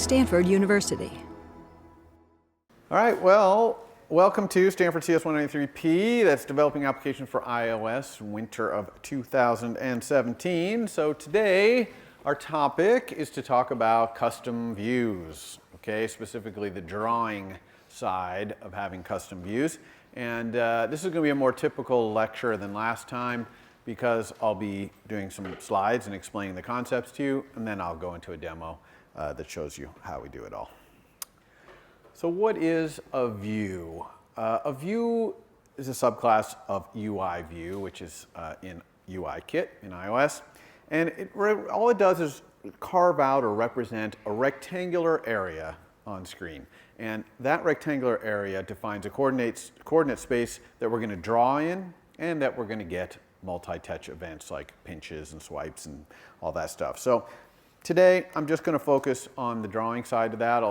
Stanford University. All right, well, welcome to Stanford CS193P. That's developing applications for iOS, winter of 2017. So today, our topic is to talk about custom views, okay, specifically the drawing side of having custom views. And this is going to be a more typical lecture than last time because I'll be doing some slides and explaining the concepts to you, and then I'll go into a demo that shows you how we do it all. So what is a view? A view is a subclass of UI view, which is in UIKit in iOS. And all it does is carve out or represent a rectangular area on screen. And that rectangular area defines a coordinate space that we're going to draw in and that we're going to get multi-touch events like pinches and swipes and all that stuff. So today, I'm just going to focus on the drawing side of that,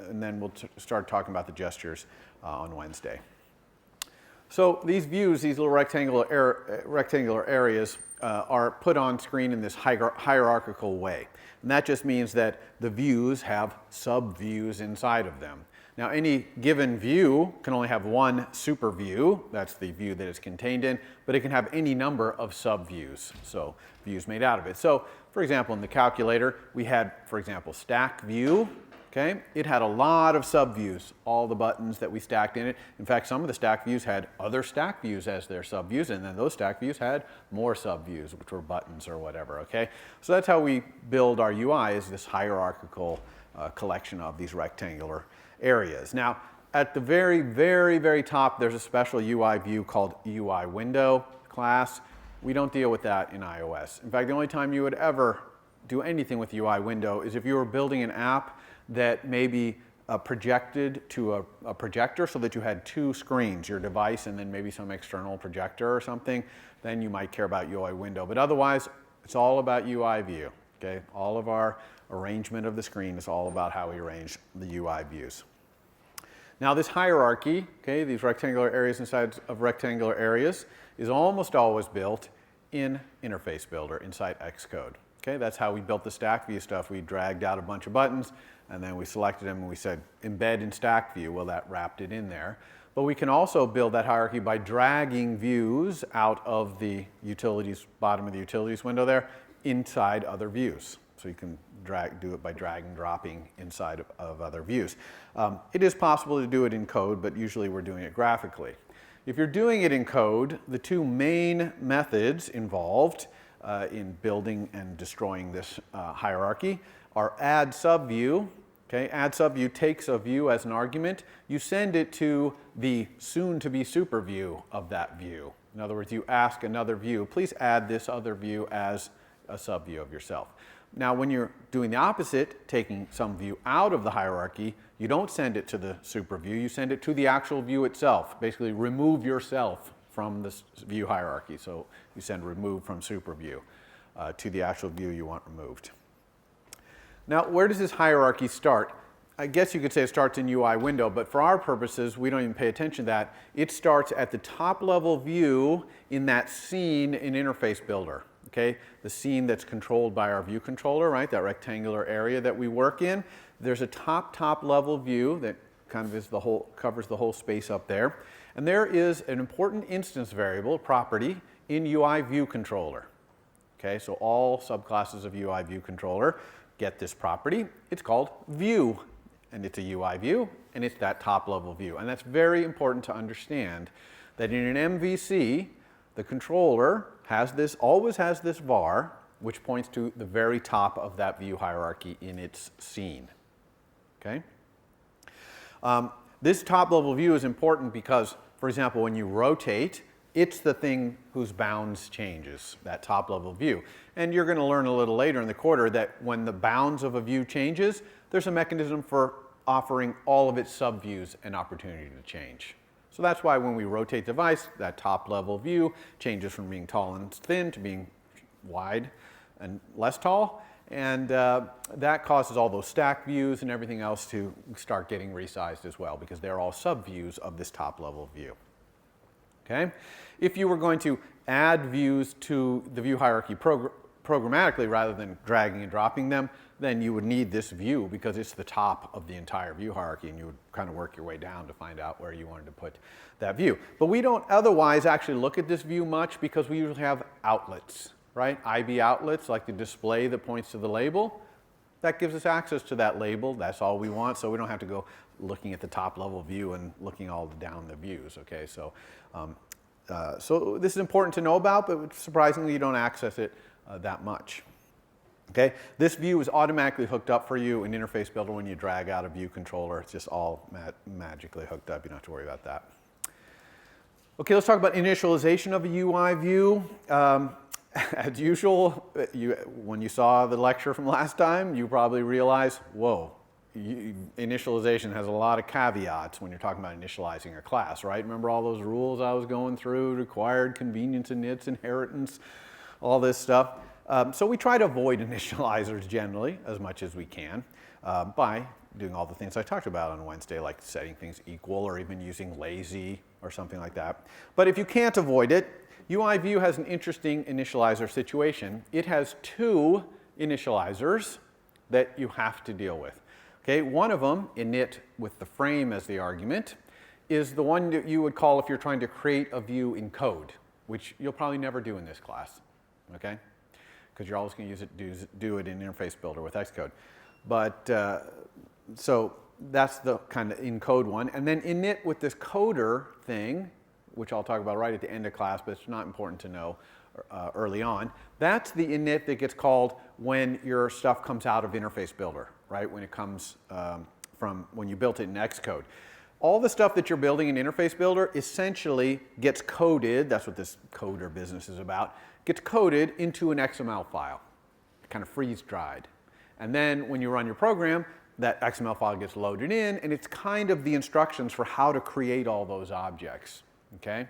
and then we'll start talking about the gestures on Wednesday. So these views, these little rectangular areas, are put on screen in this hierarchical way. And that just means that the views have sub-views inside of them. Now, any given view can only have one super view. That's the view that it's contained in, but it can have any number of sub-views, so views made out of it. So, for example, in the calculator, we had, for example, stack view. Okay? It had a lot of sub-views, all the buttons that we stacked in it. In fact, some of the stack views had other stack views as their sub-views, and then those stack views had more sub-views, which were buttons or whatever. Okay? So that's how we build our UI, is this hierarchical collection of these rectangular areas. Now, at the very, very, very top, there's a special UI view called UI window class. We don't deal with that in iOS. In fact, the only time you would ever do anything with UI window is if you were building an app that maybe projected to a projector so that you had two screens, your device and then maybe some external projector or something, then you might care about UI window. But otherwise, it's all about UI view. Okay? All of our arrangement of the screen is all about how we arrange the UI views. Now this hierarchy, okay, these rectangular areas inside of rectangular areas, is almost always built in Interface Builder inside Xcode. Okay, that's how we built the stack view stuff. We dragged out a bunch of buttons and then we selected them and we said embed in stack view. Well, that wrapped it in there. But we can also build that hierarchy by dragging views out of the utilities, bottom of the utilities window there, inside other views. So you can do it by drag and dropping inside of other views. It is possible to do it in code, but usually we're doing it graphically. If you're doing it in code, the two main methods involved in building and destroying this hierarchy are add subview. Okay, add subview takes a view as an argument. You send it to the soon-to-be super view of that view. In other words, you ask another view, please add this other view as a subview of yourself. Now, when you're doing the opposite, taking some view out of the hierarchy, you don't send it to the super view, you send it to the actual view itself. Basically, remove yourself from this view hierarchy. So you send remove from super view to the actual view you want removed. Now, where does this hierarchy start? I guess you could say it starts in UI window, but for our purposes, we don't even pay attention to that. It starts at the top level view in that scene in Interface Builder. Okay, the scene that's controlled by our view controller, right? That rectangular area that we work in. There's a top level view that kind of is covers the whole space up there. And there is an important instance variable, property, in UI view controller. Okay, so all subclasses of UI view controller get this property. It's called view, and it's a UI view, and it's that top level view. And that's very important to understand that in an MVC, the controller always has this var, which points to the very top of that view hierarchy in its scene. Okay? This top level view is important because, for example, when you rotate, it's the thing whose bounds changes, that top level view. And you're going to learn a little later in the quarter that when the bounds of a view changes, there's a mechanism for offering all of its subviews an opportunity to change. So that's why when we rotate the device, that top level view changes from being tall and thin to being wide and less tall. And that causes all those stack views and everything else to start getting resized as well because they're all subviews of this top level view. Okay? If you were going to add views to the view hierarchy programmatically rather than dragging and dropping them, then you would need this view because it's the top of the entire view hierarchy, and you would kind of work your way down to find out where you wanted to put that view. But we don't otherwise actually look at this view much because we usually have outlets, right? IB outlets, like the display that points to the label. That gives us access to that label. That's all we want, so we don't have to go looking at the top level view and looking all down the views, okay? So, so this is important to know about, but surprisingly you don't access it that much. Okay, this view is automatically hooked up for you in Interface Builder when you drag out a view controller. It's just all magically hooked up. You don't have to worry about that. Okay, let's talk about initialization of a UI view. As usual, when you saw the lecture from last time, you probably realized, whoa, initialization has a lot of caveats when you're talking about initializing a class, right? Remember all those rules I was going through, required, convenience, inits, inheritance, all this stuff. So we try to avoid initializers generally as much as we can by doing all the things I talked about on Wednesday, like setting things equal or even using lazy or something like that. But if you can't avoid it, UI view has an interesting initializer situation. It has two initializers that you have to deal with. Okay, one of them, init with the frame as the argument, is the one that you would call if you're trying to create a view in code, which you'll probably never do in this class, okay? Because you're always going to use it, do it in Interface Builder with Xcode. But so that's the kind of in code one. And then init with this coder thing, which I'll talk about right at the end of class, but it's not important to know early on. That's the init that gets called when your stuff comes out of Interface Builder, right? When it comes from when you built it in Xcode. All the stuff that you're building in Interface Builder essentially gets coded, that's what this coder business is about, gets coded into an XML file, kind of freeze-dried. And then when you run your program, that XML file gets loaded in, and it's kind of the instructions for how to create all those objects, okay?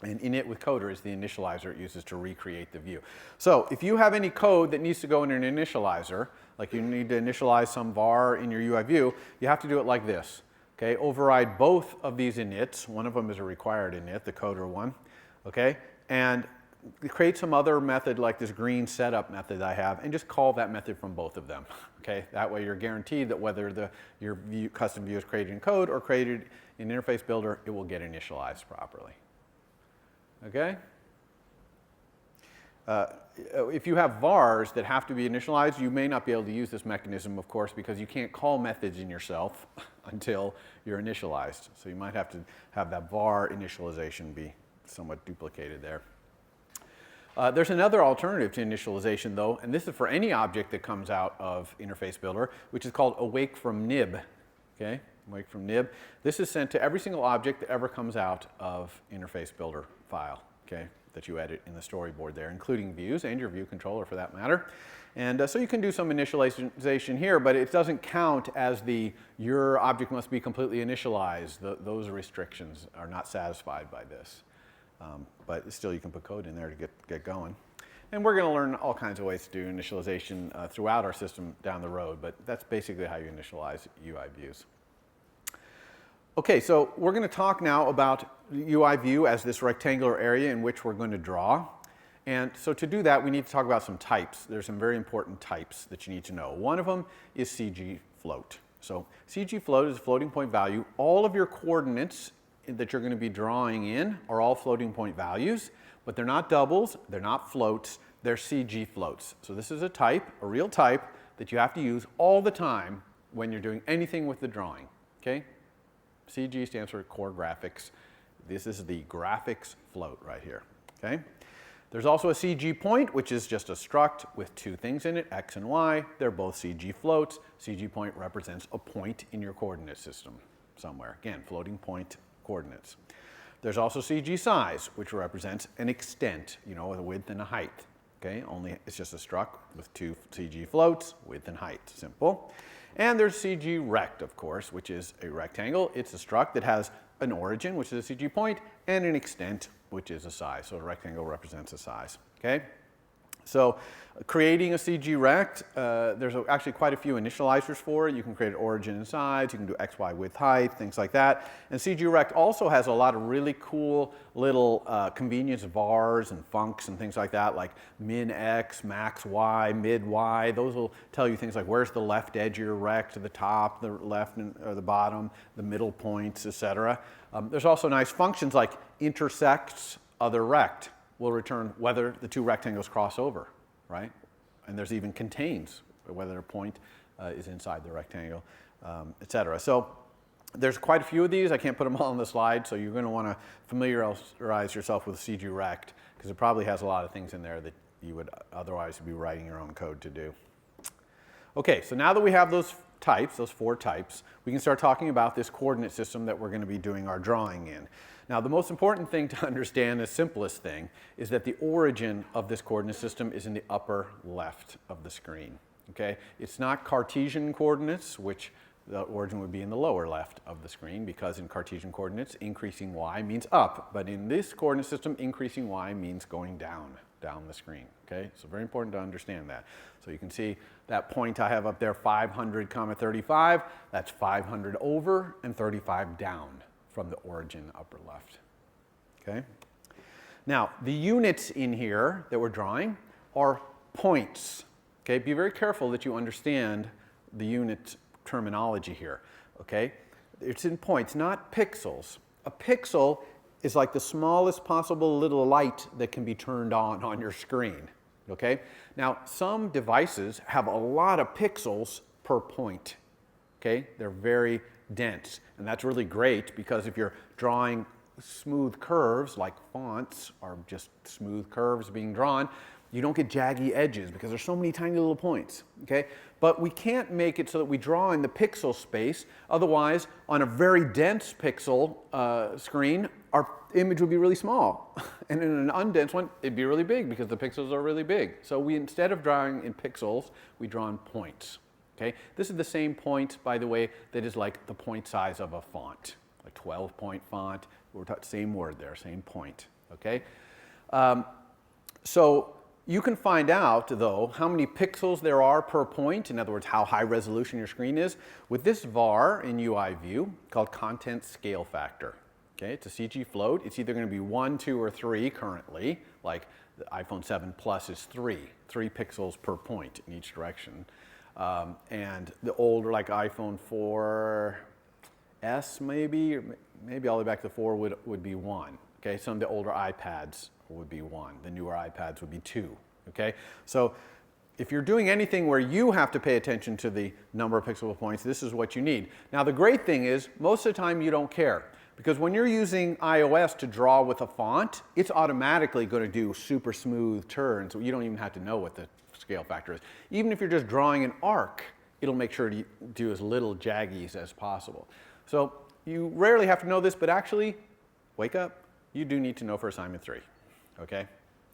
And init with coder is the initializer it uses to recreate the view. So if you have any code that needs to go in an initializer, like you need to initialize some var in your UI view, you have to do it like this. Okay, override both of these inits. One of them is a required init, the coder one. Okay, and create some other method like this green setup method I have, and just call that method from both of them. Okay, that way you're guaranteed that whether your custom view is created in code or created in Interface Builder, it will get initialized properly. Okay. If you have vars that have to be initialized, you may not be able to use this mechanism, of course, because you can't call methods in yourself until you're initialized. So you might have to have that var initialization be somewhat duplicated there. There's another alternative to initialization, though, and this is for any object that comes out of Interface Builder, which is called awake from nib. Okay, awake from nib. This is sent to every single object that ever comes out of Interface Builder file. Okay, that you edit in the storyboard there, including views and your view controller for that matter. And so you can do some initialization here, but it doesn't count as your object must be completely initialized. Those restrictions are not satisfied by this. But still you can put code in there to get going. And we're going to learn all kinds of ways to do initialization throughout our system down the road, but that's basically how you initialize UI views. Okay, so we're going to talk now about UI view as this rectangular area in which we're going to draw. And so to do that, we need to talk about some types. There's some very important types that you need to know. One of them is CG float. So CG float is a floating point value. All of your coordinates that you're going to be drawing in are all floating point values, but they're not doubles, they're not floats, they're CG floats. So this is a type, a real type, that you have to use all the time when you're doing anything with the drawing, okay? CG stands for core graphics. This is the graphics float right here, okay? There's also a CG point, which is just a struct with two things in it, X and Y. They're both CG floats. CG point represents a point in your coordinate system somewhere. Again, floating point coordinates. There's also CG size, which represents an extent, you know, with a width and a height, okay? Only it's just a struct with two CG floats, width and height, simple. And there's CG rect, of course, which is a rectangle. It's a struct that has an origin, which is a CG point, and an extent, which is a size. So a rectangle represents a size, okay? So creating a CG rect, there's actually quite a few initializers for it. You can create origin and size, you can do X, Y, width, height, things like that. And CG rect also has a lot of really cool little convenience vars and funcs and things like that, like min X, max Y, mid Y. Those will tell you things like where's the left edge of your rect, the top, the left or the bottom, the middle points, etc. There's also nice functions like intersects other rect will return whether the two rectangles cross over. Right? And there's even contains, whether a point is inside the rectangle, etc. So there's quite a few of these. I can't put them all on the slide, so you're going to want to familiarize yourself with CG rect, because it probably has a lot of things in there that you would otherwise be writing your own code to do. Okay, so now that we have those types, those 4 types, we can start talking about this coordinate system that we're going to be doing our drawing in. Now, the most important thing to understand, the simplest thing, is that the origin of this coordinate system is in the upper left of the screen. Okay? It's not Cartesian coordinates, which the origin would be in the lower left of the screen, because in Cartesian coordinates, increasing y means up. But in this coordinate system, increasing y means going down the screen. Okay? So very important to understand that. So you can see that point I have up there, 500, 35, that's 500 over and 35 down from the origin upper left. Okay? Now, the units in here that we're drawing are points. Okay? Be very careful that you understand the unit terminology here. Okay? It's in points, not pixels. A pixel is like the smallest possible little light that can be turned on your screen. Okay? Now, some devices have a lot of pixels per point. Okay? They're very dense, and that's really great, because if you're drawing smooth curves, like fonts are just smooth curves being drawn, you don't get jaggy edges because there's so many tiny little points. Okay? But we can't make it so that we draw in the pixel space. Otherwise, on a very dense pixel screen, our image would be really small. And in an undense one, it'd be really big because the pixels are really big. So we, instead of drawing in pixels, we draw in points. Okay? This is the same point, by the way, that is like the point size of a font, like 12-point font. We're talking same word there, same point. Okay? So you can find out, though, how many pixels there are per point, in other words, how high resolution your screen is, with this var in UI view called content scale factor. Okay? It's a CG float. It's either going to be 1, 2, or 3 currently, like the iPhone 7 Plus is 3 pixels per point in each direction. And the older, like iPhone 4S maybe, or maybe all the way back to 4 would be 1. Okay, some of the older iPads would be 1. The newer iPads would be 2. Okay, so if you're doing anything where you have to pay attention to the number of pixel points, this is what you need. Now, the great thing is, most of the time you don't care, because when you're using iOS to draw with a font, it's automatically going to do super smooth turns, so you don't even have to know what the scale factor is. Even if you're just drawing an arc, it'll make sure to do as little jaggies as possible. So you rarely have to know this, but actually, wake up, you do need to know for assignment 3. Okay?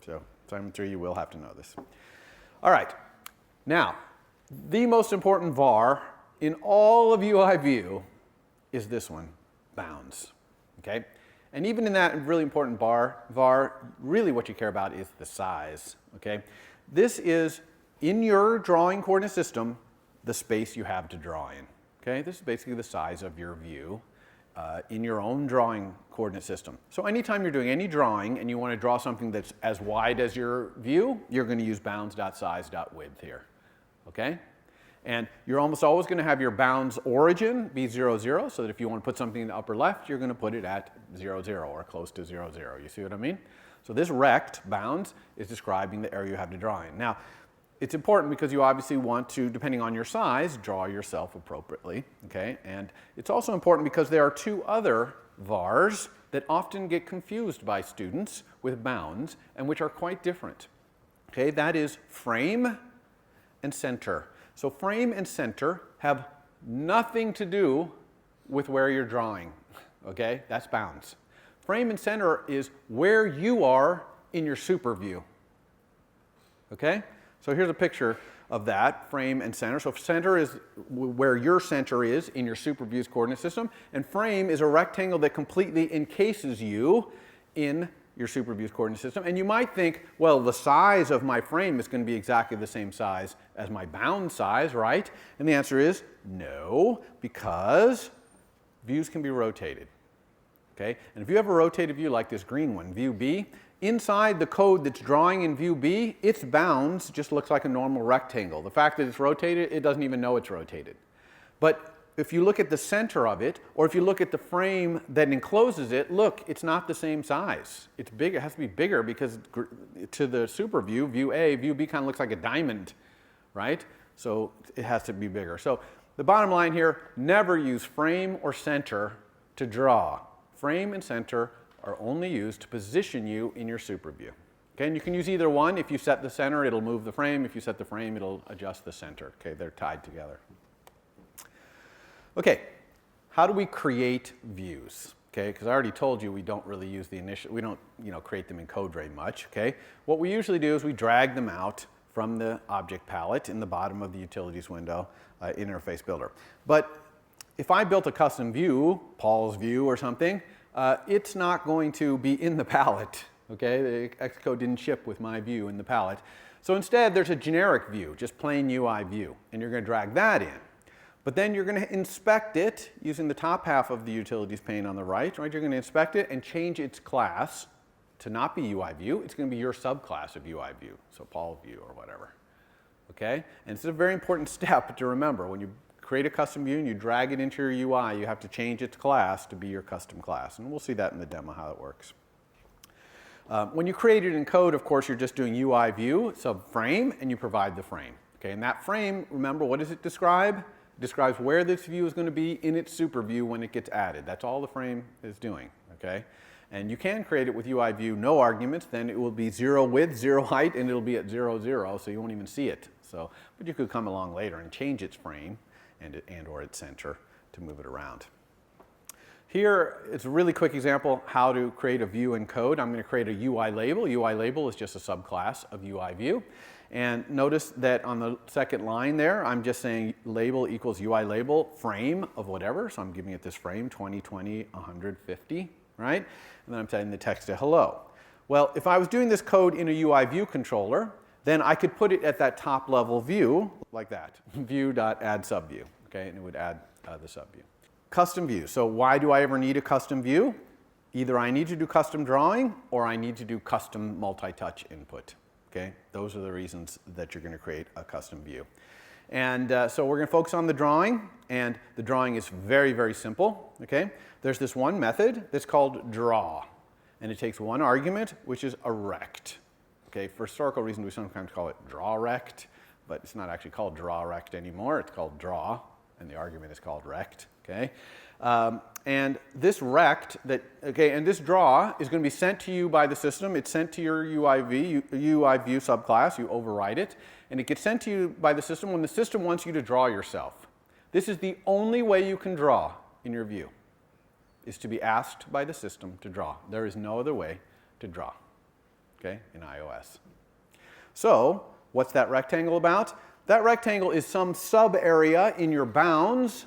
So assignment 3, you will have to know this. All right. Now, the most important var in all of UI view is this one, bounds. Okay? And even in that really important var, really what you care about is the size. Okay? This is, in your drawing coordinate system, the space you have to draw in. Okay? This is basically the size of your view in your own drawing coordinate system. So anytime you're doing any drawing and you want to draw something that's as wide as your view, you're going to use bounds.size.width here. Okay? And you're almost always going to have your bounds origin be 0, 0, so that if you want to put something in the upper left, you're going to put it at 0, 0 or close to 0, 0. You see what I mean? So this rect, bounds, is describing the area you have to draw in. Now, it's important because you obviously want to, depending on your size, draw yourself appropriately. Okay? And it's also important because there are 2 other vars that often get confused by students with bounds and which are quite different. Okay? That is frame and center. So frame and center have nothing to do with where you're drawing. Okay? That's bounds. Frame and center is where you are in your super view. Okay? So here's a picture of that, frame and center. So center is where your center is in your super view's coordinate system, and frame is a rectangle that completely encases you in your super view's coordinate system. And you might think, well, the size of my frame is going to be exactly the same size as my bound size, right? And the answer is no, because views can be rotated. Okay? And if you have a rotated view like this green one, view B, inside the code that's drawing in view B, its bounds just looks like a normal rectangle. The fact that it's rotated, it doesn't even know it's rotated. But if you look at the center of it, or if you look at the frame that encloses it, look, it's not the same size. It's big. It has to be bigger because to the super view, view A, view B kind of looks like a diamond, right? So it has to be bigger. So the bottom line here, never use frame or center to draw. Frame and center are only used to position you in your super view. Okay, and you can use either one. If you set the center, it'll move the frame. If you set the frame, it'll adjust the center. Okay, they're tied together. Okay, how do we create views? Okay, because I already told you we don't really use the initial, we don't create them in code very much. Okay, what we usually do is we drag them out from the object palette in the bottom of the utilities window, interface builder. But if I built a custom view, Paul's view or something, it's not going to be in the palette. Okay, the Xcode didn't ship with my view in the palette. So instead, there's a generic view, just plain UI view, and you're going to drag that in. But then you're going to inspect it using the top half of the utilities pane on the right. You're going to inspect it and change its class to not be UI view. It's going to be your subclass of UI view, so Paul view or whatever. Okay, and it's a very important step to remember. When you create a custom view and you drag it into your UI, you have to change its class to be your custom class. And we'll see that in the demo how it works. When you create it in code, of course, you're just doing UI view, subframe, and you provide the frame. Okay, and that frame, remember, what does it describe? It describes where this view is going to be in its super view when it gets added. That's all the frame is doing. Okay, and you can create it with UI view, no arguments. Then it will be 0 width, 0 height, and it'll be at 0, 0, so you won't even see it. So, but you could come along later and change its frame and or its center to move it around. Here it's a really quick example how to create a view in code. I'm going to create a UI label. UI label is just a subclass of UI view. And notice that on the second line there, I'm just saying label equals UI label frame of whatever. So I'm giving it this frame 2020 150, right? And then I'm setting the text to hello. Well, if I was doing this code in a UI view controller, then I could put it at that top level view like that, view.add_subview, okay, and it would add the subview. Custom view. So why do I ever need a custom view? Either I need to do custom drawing or I need to do custom multi-touch input, okay? Those are the reasons that you're going to create a custom view. And so we're going to focus on the drawing, and the drawing is very, very simple, okay? There's this one method that's called draw, and it takes one argument, which is a rect. Okay, for historical reasons, we sometimes call it draw rect, but it's not actually called draw rect anymore. It's called draw, and the argument is called rect. Okay, and this rect and this draw is going to be sent to you by the system. It's sent to your UI view subclass. You override it, and it gets sent to you by the system when the system wants you to draw yourself. This is the only way you can draw in your view, is to be asked by the system to draw. There is no other way to draw. Okay, in iOS. So, what's that rectangle about? That rectangle is some sub-area in your bounds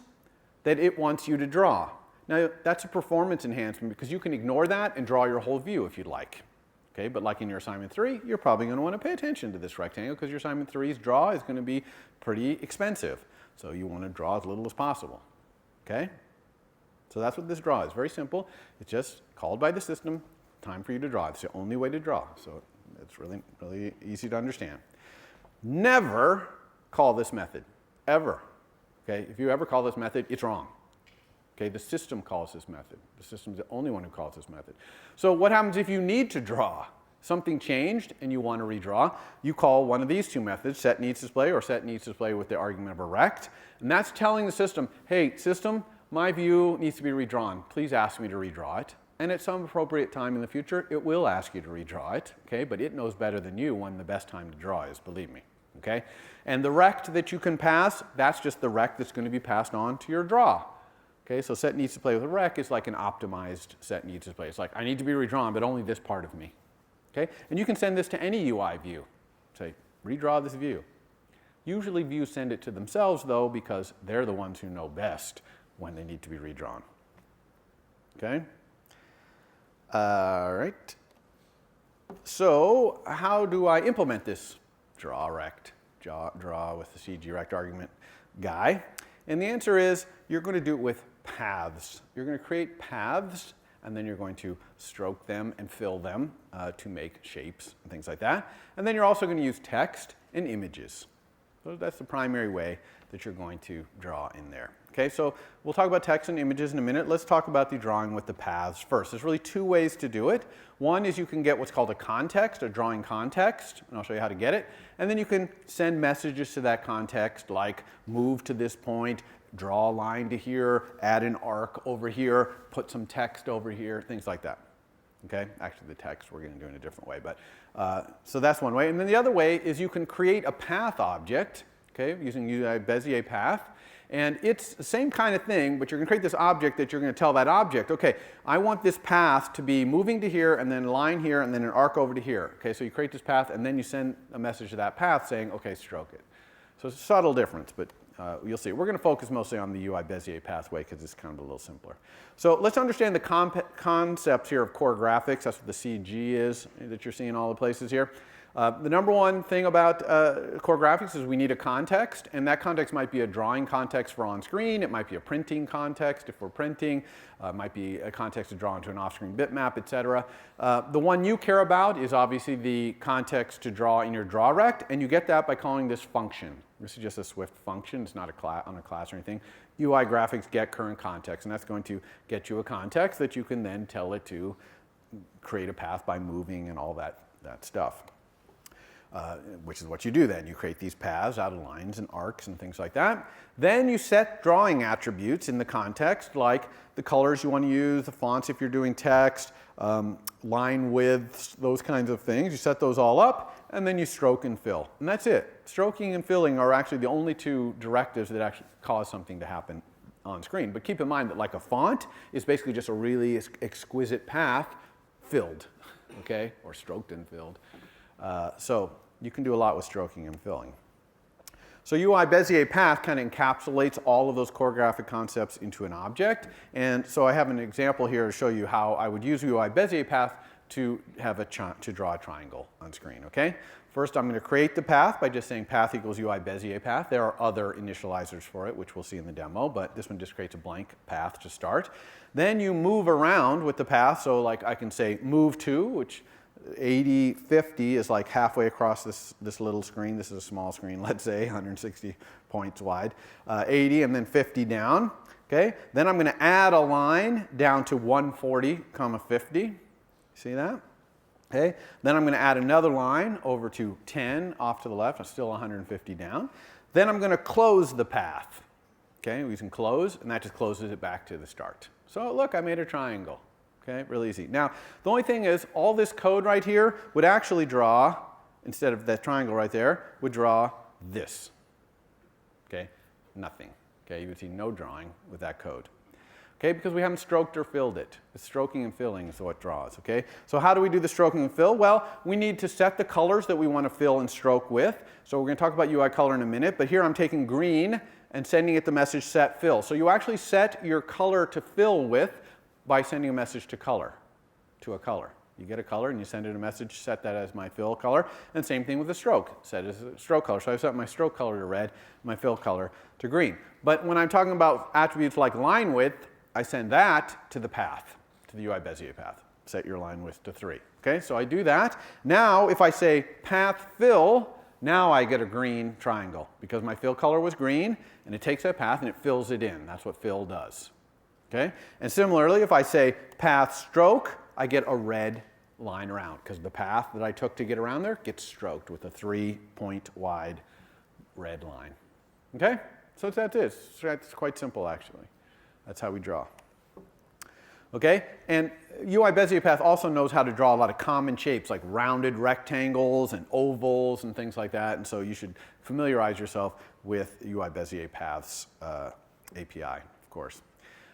that it wants you to draw. Now, that's a performance enhancement because you can ignore that and draw your whole view if you'd like. Okay, but like in your assignment 3, you're probably going to want to pay attention to this rectangle because your assignment 3's draw is going to be pretty expensive. So you want to draw as little as possible. Okay? So that's what this draw is. Very simple. It's just called by the system. Time for you to draw. It's the only way to draw, so it's really, really easy to understand. Never call this method, ever. Okay, if you ever call this method, it's wrong. Okay, the system calls this method. The system's the only one who calls this method. So what happens if you need to draw? Something changed and you want to redraw. You call one of these two methods, setNeedsDisplay or setNeedsDisplay with the argument of a rect, and that's telling the system, hey, system, my view needs to be redrawn. Please ask me to redraw it. And at some appropriate time in the future, it will ask you to redraw it, okay? But it knows better than you when the best time to draw is, believe me, okay? And the rect that you can pass, that's just the rect that's going to be passed on to your draw, okay? So setNeedsDisplay with a rect is like an optimized setNeedsDisplay. It's like, I need to be redrawn, but only this part of me, okay? And you can send this to any UI view. Say, redraw this view. Usually views send it to themselves, though, because they're the ones who know best when they need to be redrawn, okay? All right. So how do I implement this draw with the CG rect argument guy? And the answer is you're going to do it with paths. You're going to create paths, and then you're going to stroke them and fill them to make shapes and things like that. And then you're also going to use text and images. So that's the primary way that you're going to draw in there. Okay, so we'll talk about text and images in a minute. Let's talk about the drawing with the paths first. There's really two ways to do it. One is you can get what's called a context, a drawing context, and I'll show you how to get it. And then you can send messages to that context like move to this point, draw a line to here, add an arc over here, put some text over here, things like that. Okay, actually the text we're going to do in a different way, but so that's one way. And then the other way is you can create a path object, okay, using UI Bezier path. And it's the same kind of thing, but you're going to create this object that you're going to tell that object, okay, I want this path to be moving to here, and then a line here, and then an arc over to here. Okay, so you create this path, and then you send a message to that path saying, okay, stroke it. So it's a subtle difference, but you'll see. We're going to focus mostly on the UI Bezier pathway because it's kind of a little simpler. So let's understand the concepts here of core graphics. That's what the CG is that you're seeing all the places here. The number one thing about core graphics is we need a context, and that context might be a drawing context for on screen, it might be a printing context if we're printing, it might be a context to draw into an off-screen bitmap, etc. The one you care about is obviously the context to draw in your draw rect, and you get that by calling this function. This is just a Swift function, it's not on a class or anything. UI graphics get current context, and that's going to get you a context that you can then tell it to create a path by moving and all that stuff. Which is what you do then. You create these paths out of lines and arcs and things like that. Then you set drawing attributes in the context, like the colors you want to use, the fonts if you're doing text, line widths, those kinds of things. You set those all up, and then you stroke and fill. And that's it. Stroking and filling are actually the only two directives that actually cause something to happen on screen. But keep in mind that like a font is basically just a really exquisite path filled, okay, or stroked and filled. So you can do a lot with stroking and filling. So UI Bezier path kind of encapsulates all of those core graphic concepts into an object. And so I have an example here to show you how I would use UI Bezier path to have to draw a triangle on screen, okay? First, I'm going to create the path by just saying path equals UI Bezier path. There are other initializers for it, which we'll see in the demo, but this one just creates a blank path to start. Then you move around with the path, so like I can say move to, which 80, 50 is like halfway across this little screen. This is a small screen, let's say, 160 points wide. 80 and then 50 down, okay? Then I'm going to add a line down to 140, 50. See that? Okay. Then I'm going to add another line over to 10 off to the left. I'm still 150 down. Then I'm going to close the path. Okay, we can close, and that just closes it back to the start. So look, I made a triangle. Okay, really easy. Now, the only thing is, all this code right here would actually draw, instead of that triangle right there, would draw this. Okay, nothing. Okay, you would see no drawing with that code. Okay, because we haven't stroked or filled it. The stroking and filling is what draws, okay? So how do we do the stroking and fill? Well, we need to set the colors that we want to fill and stroke with. So we're going to talk about UI color in a minute, but here I'm taking green and sending it the message set fill. So you actually set your color to fill with by sending a message to color, to a color. You get a color and you send it a message, set that as my fill color, and same thing with the stroke, set as a stroke color. So I've set my stroke color to red, my fill color to green. But when I'm talking about attributes like line width, I send that to the path, to the UI Bezier path. Set your line width to 3. Okay, so I do that. Now, if I say path fill, now I get a green triangle because my fill color was green, and it takes that path and it fills it in. That's what fill does. Okay, and similarly, if I say path stroke, I get a red line around because the path that I took to get around there gets stroked with a 3-point wide red line. Okay, so that's it. It's quite simple, actually. That's how we draw. Okay, and UI Bezier path also knows how to draw a lot of common shapes like rounded rectangles and ovals and things like that, and so you should familiarize yourself with UI Bezier path's API, of course.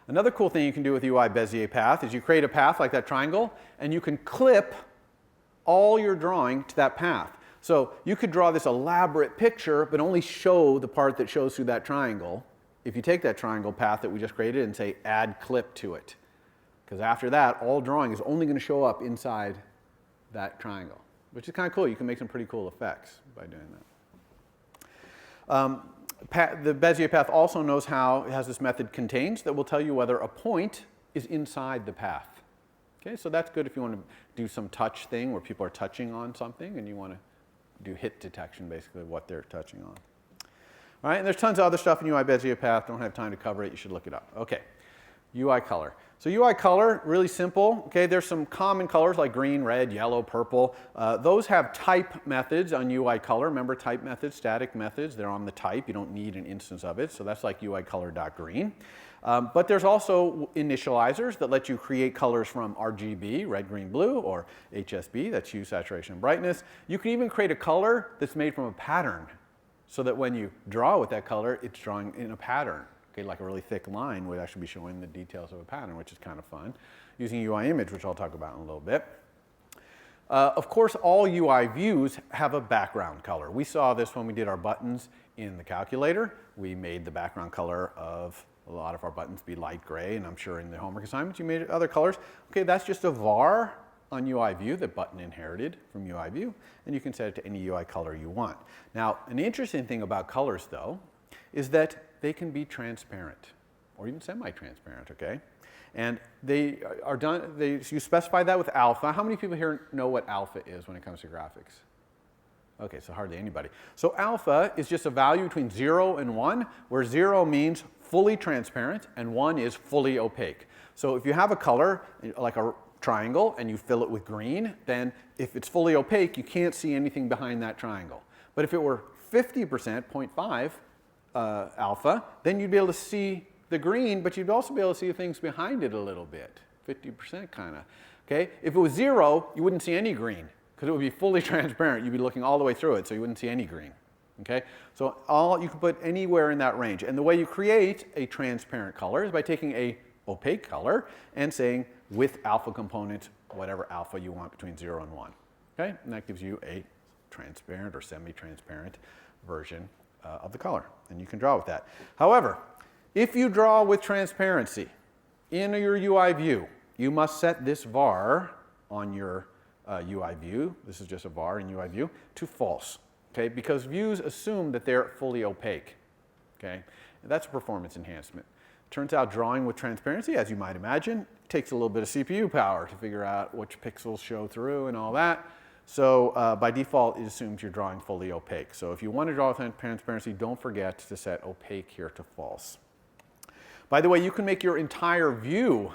Another cool thing you can do with UI Bezier path is you create a path like that triangle, and you can clip all your drawing to that path. So you could draw this elaborate picture, but only show the part that shows through that triangle. If you take that triangle path that we just created and say add clip to it. Because after that, all drawing is only going to show up inside that triangle, which is kind of cool. You can make some pretty cool effects by doing that. The Bezier path also knows how, it has this method contains that will tell you whether a point is inside the path. Okay, so that's good if you want to do some touch thing where people are touching on something and you want to do hit detection, basically, what they're touching on. All right, and there's tons of other stuff in UI Bezier path. Don't have time to cover it. You should look it up. Okay, UI color. So UI color, really simple. Okay, there's some common colors like green, red, yellow, purple. Those have type methods on UI color. Remember type methods, static methods. They're on the type. You don't need an instance of it. So that's like UI color.green. But there's also initializers that let you create colors from RGB, red, green, blue, or HSB, that's hue, saturation, and brightness. You can even create a color that's made from a pattern so that when you draw with that color, it's drawing in a pattern. Okay, like a really thick line would actually be showing the details of a pattern, which is kind of fun, using UI image, which I'll talk about in a little bit. Of course, all UI views have a background color. We saw this when we did our buttons in the calculator. We made the background color of a lot of our buttons be light gray, and I'm sure in the homework assignments you made other colors. Okay, that's just a var on UI view that button inherited from UI view, and you can set it to any UI color you want. Now, an interesting thing about colors, though, is that they can be transparent or even semi-transparent, okay? And they are done, you specify that with alpha. How many people here know what alpha is when it comes to graphics? Okay, so hardly anybody. So alpha is just a value between 0 and 1, where 0 means fully transparent and 1 is fully opaque. So if you have a color, like a triangle, and you fill it with green, then if it's fully opaque, you can't see anything behind that triangle. But if it were 50%, 0.5 alpha, then you'd be able to see the green, but you'd also be able to see things behind it a little bit, 50% kind of. Okay? If it was 0, you wouldn't see any green, because it would be fully transparent. You'd be looking all the way through it, so you wouldn't see any green. Okay? So you can put anywhere in that range. And the way you create a transparent color is by taking a opaque color and saying with alpha components, whatever alpha you want between 0 and 1. Okay? And that gives you a transparent or semi-transparent version of the color. And you can draw with that. However, if you draw with transparency in your UI view, you must set this var on your UI view, this is just a var in UI view, to false. Okay? Because views assume that they're fully opaque. Okay? And that's a performance enhancement. Turns out drawing with transparency, as you might imagine, takes a little bit of CPU power to figure out which pixels show through and all that. So by default, it assumes you're drawing fully opaque. So if you want to draw with transparency, don't forget to set opaque here to false. By the way, you can make your entire view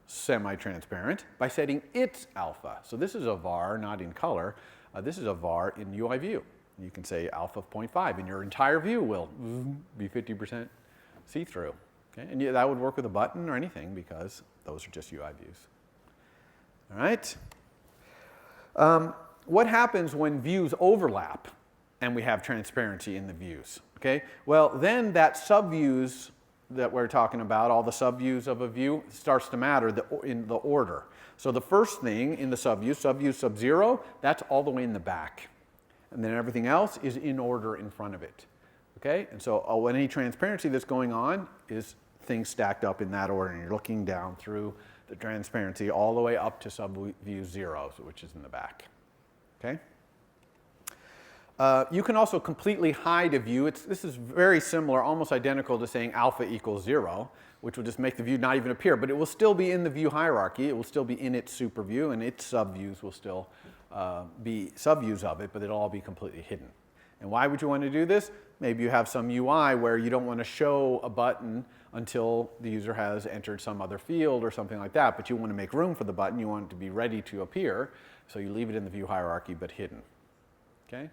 semi-transparent by setting its alpha. So this is a var, not in color. This is a var in UI view. You can say alpha of 0.5, and your entire view will be 50% see-through. Okay? And that would work with a button or anything because those are just UI views. All right? What happens when views overlap and we have transparency in the views? Okay? Well, then that subviews that we're talking about, all the subviews of a view, starts to matter in the order. So the first thing in the subview sub 0, that's all the way in the back. And then everything else is in order in front of it. Okay? And so any transparency that's going on is things stacked up in that order, and you're looking down through the transparency all the way up to subview 0, which is in the back. Okay? You can also completely hide a view. This is very similar, almost identical to saying alpha equals 0, which will just make the view not even appear, but it will still be in the view hierarchy. It will still be in its superview, and its subviews will still be subviews of it, but it'll all be completely hidden. And why would you want to do this? Maybe you have some UI where you don't want to show a button until the user has entered some other field or something like that, but you want to make room for the button. You want it to be ready to appear, so you leave it in the view hierarchy but hidden. Okay?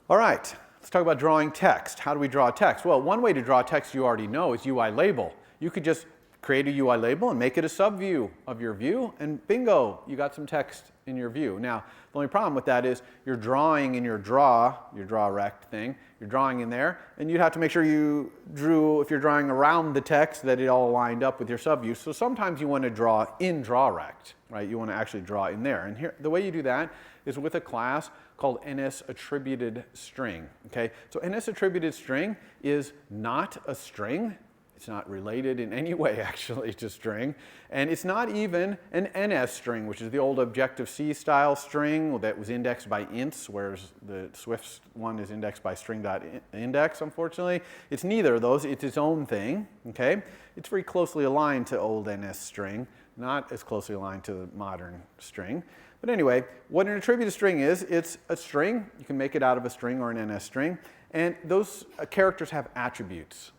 All right, let's talk about drawing text. How do we draw text? Well, one way to draw text you already know is UI label. You could just create a UI label and make it a subview of your view, and bingo, you got some text in your view. Now, the only problem with that is you're drawing in your draw rect thing, you're drawing in there, and you'd have to make sure you drew, if you're drawing around the text, that it all lined up with your subview. So sometimes you want to draw in draw rect, right? You want to actually draw in there. And here, the way you do that is with a class called NSAttributed string. Okay? So NSAttributed string is not a string. It's not related in any way, actually, to string. And it's not even an NS string, which is the old Objective-C style string that was indexed by ints, whereas the Swift one is indexed by string.index, unfortunately. It's neither of those. It's its own thing, okay? It's very closely aligned to old NS string, not as closely aligned to the modern string. But anyway, what an attributed string is, it's a string. You can make it out of a string or an NS string. And those characters have attributes,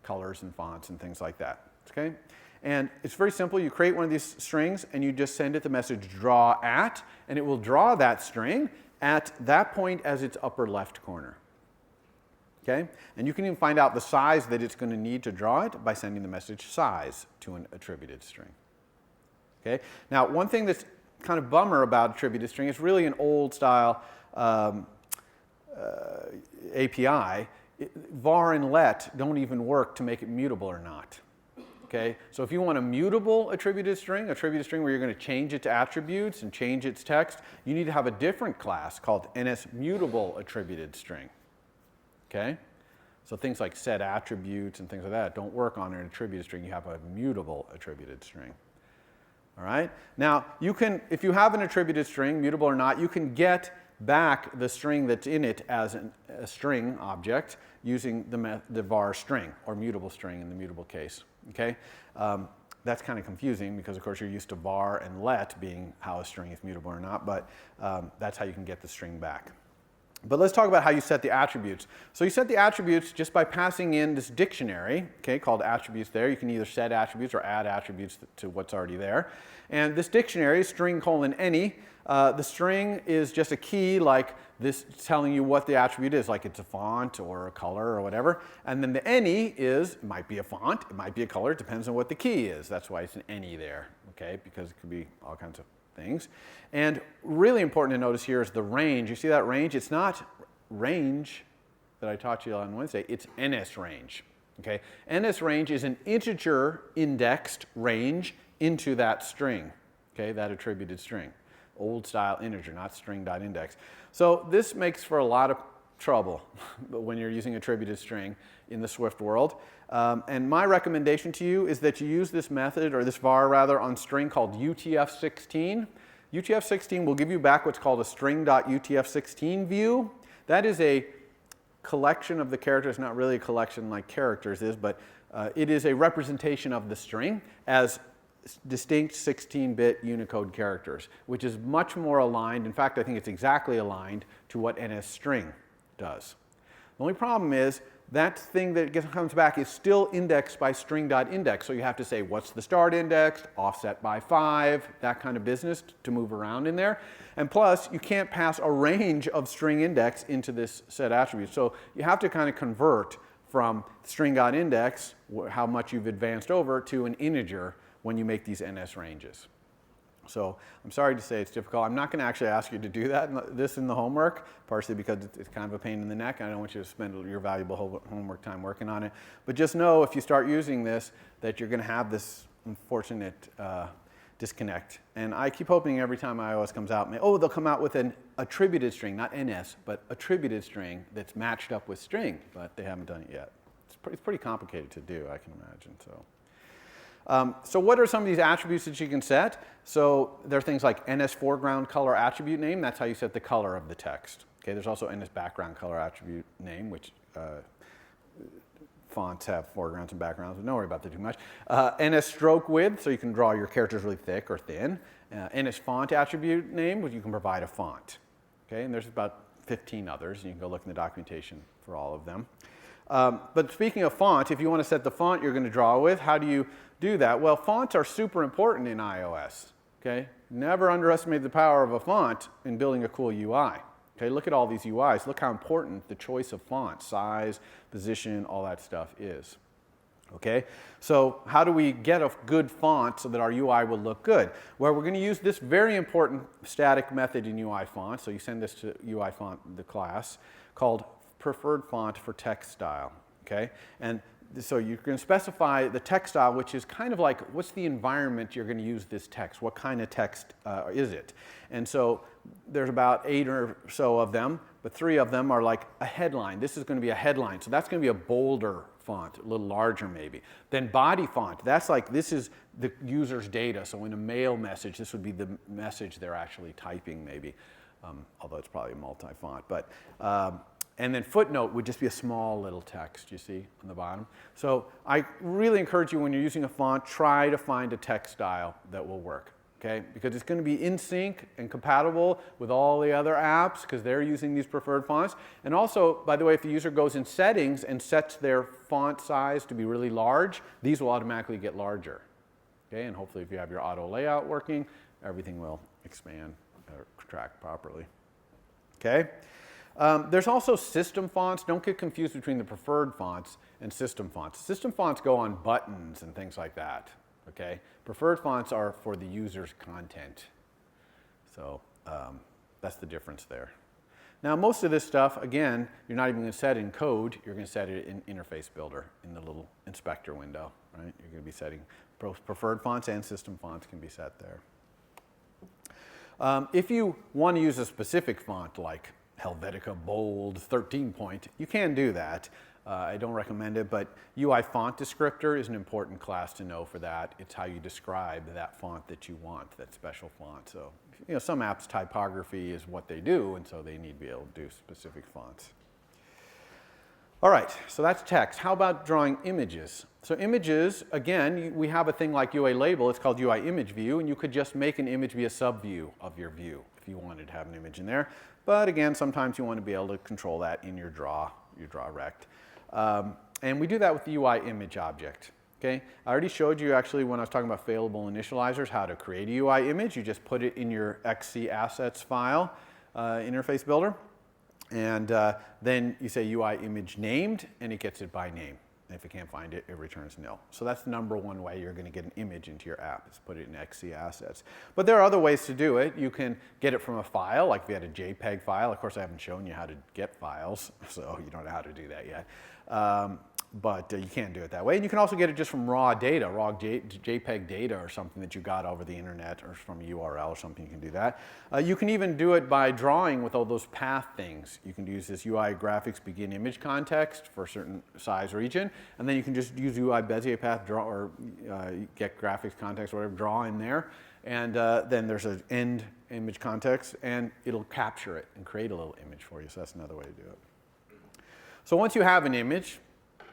colors and fonts and things like that, okay? And it's very simple. You create one of these strings and you just send it the message draw at, and it will draw that string at that point as its upper left corner, okay? And you can even find out the size that it's going to need to draw it by sending the message size to an attributed string, okay? Now, one thing that's kind of bummer about attributed string is really an old style API. Var and let don't even work to make it mutable or not. Okay? So if you want a mutable attributed string where you're going to change it to attributes and change its text, you need to have a different class called NSMutable attributed string. Okay? So things like set attributes and things like that don't work on an attributed string. You have a mutable attributed string. All right? Now, you can, if you have an attributed string, mutable or not, you can get back the string that's in it as a string object using the var string, or mutable string in the mutable case. Okay? That's kind of confusing because, of course, you're used to var and let being how a string is mutable or not, but that's how you can get the string back. But let's talk about how you set the attributes. So you set the attributes just by passing in this dictionary, okay, called attributes there. You can either set attributes or add attributes to what's already there. And this dictionary is string:any. The string is just a key like this telling you what the attribute is, like it's a font or a color or whatever. And then the any is, it might be a font, it might be a color, it depends on what the key is. That's why it's an any there, okay, because it could be all kinds of things. And really important to notice here is the range. You see that range? It's not range that I taught you on Wednesday, it's NS range. Okay? NS range is an integer indexed range into that string, okay, that attributed string. Old style integer, not string.index. So this makes for a lot of trouble when you're using attributed string in the Swift world. And my recommendation to you is that you use this method, or this var rather, on string called UTF-16. UTF-16 will give you back what's called a string.UTF-16 view. That is a collection of the characters, not really a collection like characters is, but it is a representation of the string as distinct 16-bit Unicode characters, which is much more aligned. In fact, I think it's exactly aligned to what NSString does. The only problem is that thing that comes back is still indexed by string.index. So you have to say, what's the start index, offset by 5, that kind of business to move around in there. And plus, you can't pass a range of string index into this set attribute. So you have to kind of convert from string.index, how much you've advanced over, to an integer when you make these NS ranges. So I'm sorry to say it's difficult. I'm not going to actually ask you to do this in the homework, partially because it's kind of a pain in the neck. I don't want you to spend your valuable homework time working on it. But just know if you start using this that you're going to have this unfortunate disconnect. And I keep hoping every time iOS comes out, they'll come out with an attributed string, not NS, but attributed string that's matched up with string. But they haven't done it yet. It's pretty complicated to do, I can imagine. So what are some of these attributes that you can set? So there are things like NS foreground color attribute name. That's how you set the color of the text. Okay, there's also NS background color attribute name, which fonts have foregrounds and backgrounds, but don't worry about that too much. NS stroke width, so you can draw your characters really thick or thin. NS font attribute name, which you can provide a font. Okay, and there's about 15 others, and you can go look in the documentation for all of them. But speaking of font, if you want to set the font you're going to draw with, how do you do that? Well, fonts are super important in iOS. Okay? Never underestimate the power of a font in building a cool UI. Okay? Look at all these UIs. Look how important the choice of font, size, position, all that stuff is. Okay? So how do we get a good font so that our UI will look good? Well, we're going to use this very important static method in UI font. So you send this to UI font, the class, called preferred font for text style. Okay? And so you're going to specify the text style, which is kind of like, what's the environment you're going to use this text? What kind of text is it? And so there's about 8 or so of them. but 3 of them are like a headline. This is going to be a headline, so that's going to be a bolder font, a little larger maybe. Then body font, that's like, this is the user's data, so in a mail message, this would be the message they're actually typing maybe, although it's probably a multi-font. But, and then footnote would just be a small little text, you see, on the bottom. So I really encourage you, when you're using a font, try to find a text style that will work. Okay, because it's going to be in sync and compatible with all the other apps because they're using these preferred fonts. And also, by the way, if the user goes in settings and sets their font size to be really large, these will automatically get larger. Okay, and hopefully if you have your auto layout working, everything will expand or contract properly. Okay, there's also system fonts. Don't get confused between the preferred fonts and system fonts. System fonts go on buttons and things like that. Okay, preferred fonts are for the user's content. So that's the difference there. Now most of this stuff, again, you're not even going to set in code. You're going to set it in Interface Builder in the little inspector window. Right? You're going to be setting preferred fonts and system fonts can be set there. If you want to use a specific font like Helvetica Bold 13 point, you can do that. I don't recommend it, but UI font descriptor is an important class to know for that. It's how you describe that font that you want, that special font. So, you know, some apps typography is what they do, and so they need to be able to do specific fonts. All right, so that's text. How about drawing images? So images, again, we have a thing like UI label. It's called UI image view, and you could just make an image be a subview of your view if you wanted to have an image in there. But again, sometimes you want to be able to control that in your draw rect. And we do that with the UI image object. Okay? I already showed you actually when I was talking about failable initializers how to create a UI image. You just put it in your XC assets file, interface builder, and then you say UI image named, and it gets it by name. And if it can't find it, it returns nil. So that's the number one way you're going to get an image into your app, is put it in XC assets. But there are other ways to do it. You can get it from a file, like if you had a JPEG file. Of course, I haven't shown you how to get files, so you don't know how to do that yet. But you can do it that way. And you can also get it just from raw data, raw JPEG data or something that you got over the internet or from a URL or something. You can do that. You can even do it by drawing with all those path things. You can use this UI graphics begin image context for a certain size region, and then you can just use UI Bezier path draw or get graphics context or whatever, draw in there. And then there's an end image context, and it'll capture it and create a little image for you. So that's another way to do it. So once you have an image,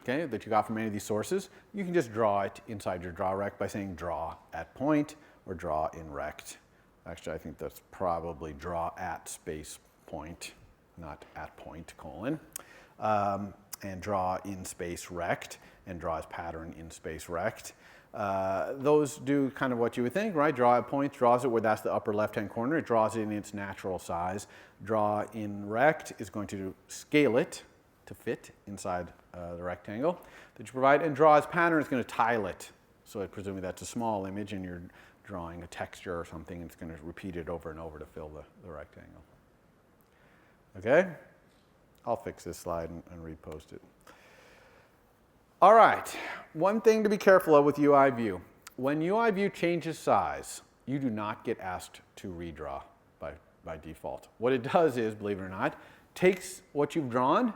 okay, that you got from any of these sources, you can just draw it inside your draw rect by saying draw at point or draw in rect. Actually, I think that's probably draw at space point, not at point colon. And draw in space rect and draw as pattern in space rect. Those do kind of what you would think, right? Draw at point draws it where that's the upper left-hand corner. It draws it in its natural size. Draw in rect is going to scale it to fit inside the rectangle that you provide. And draw as pattern is going to tile it. So presumably that's a small image and you're drawing a texture or something, and it's going to repeat it over and over to fill the rectangle. Okay? I'll fix this slide and repost it. All right, one thing to be careful of with UI view. When UI view changes size, you do not get asked to redraw by default. What it does is, believe it or not, takes what you've drawn,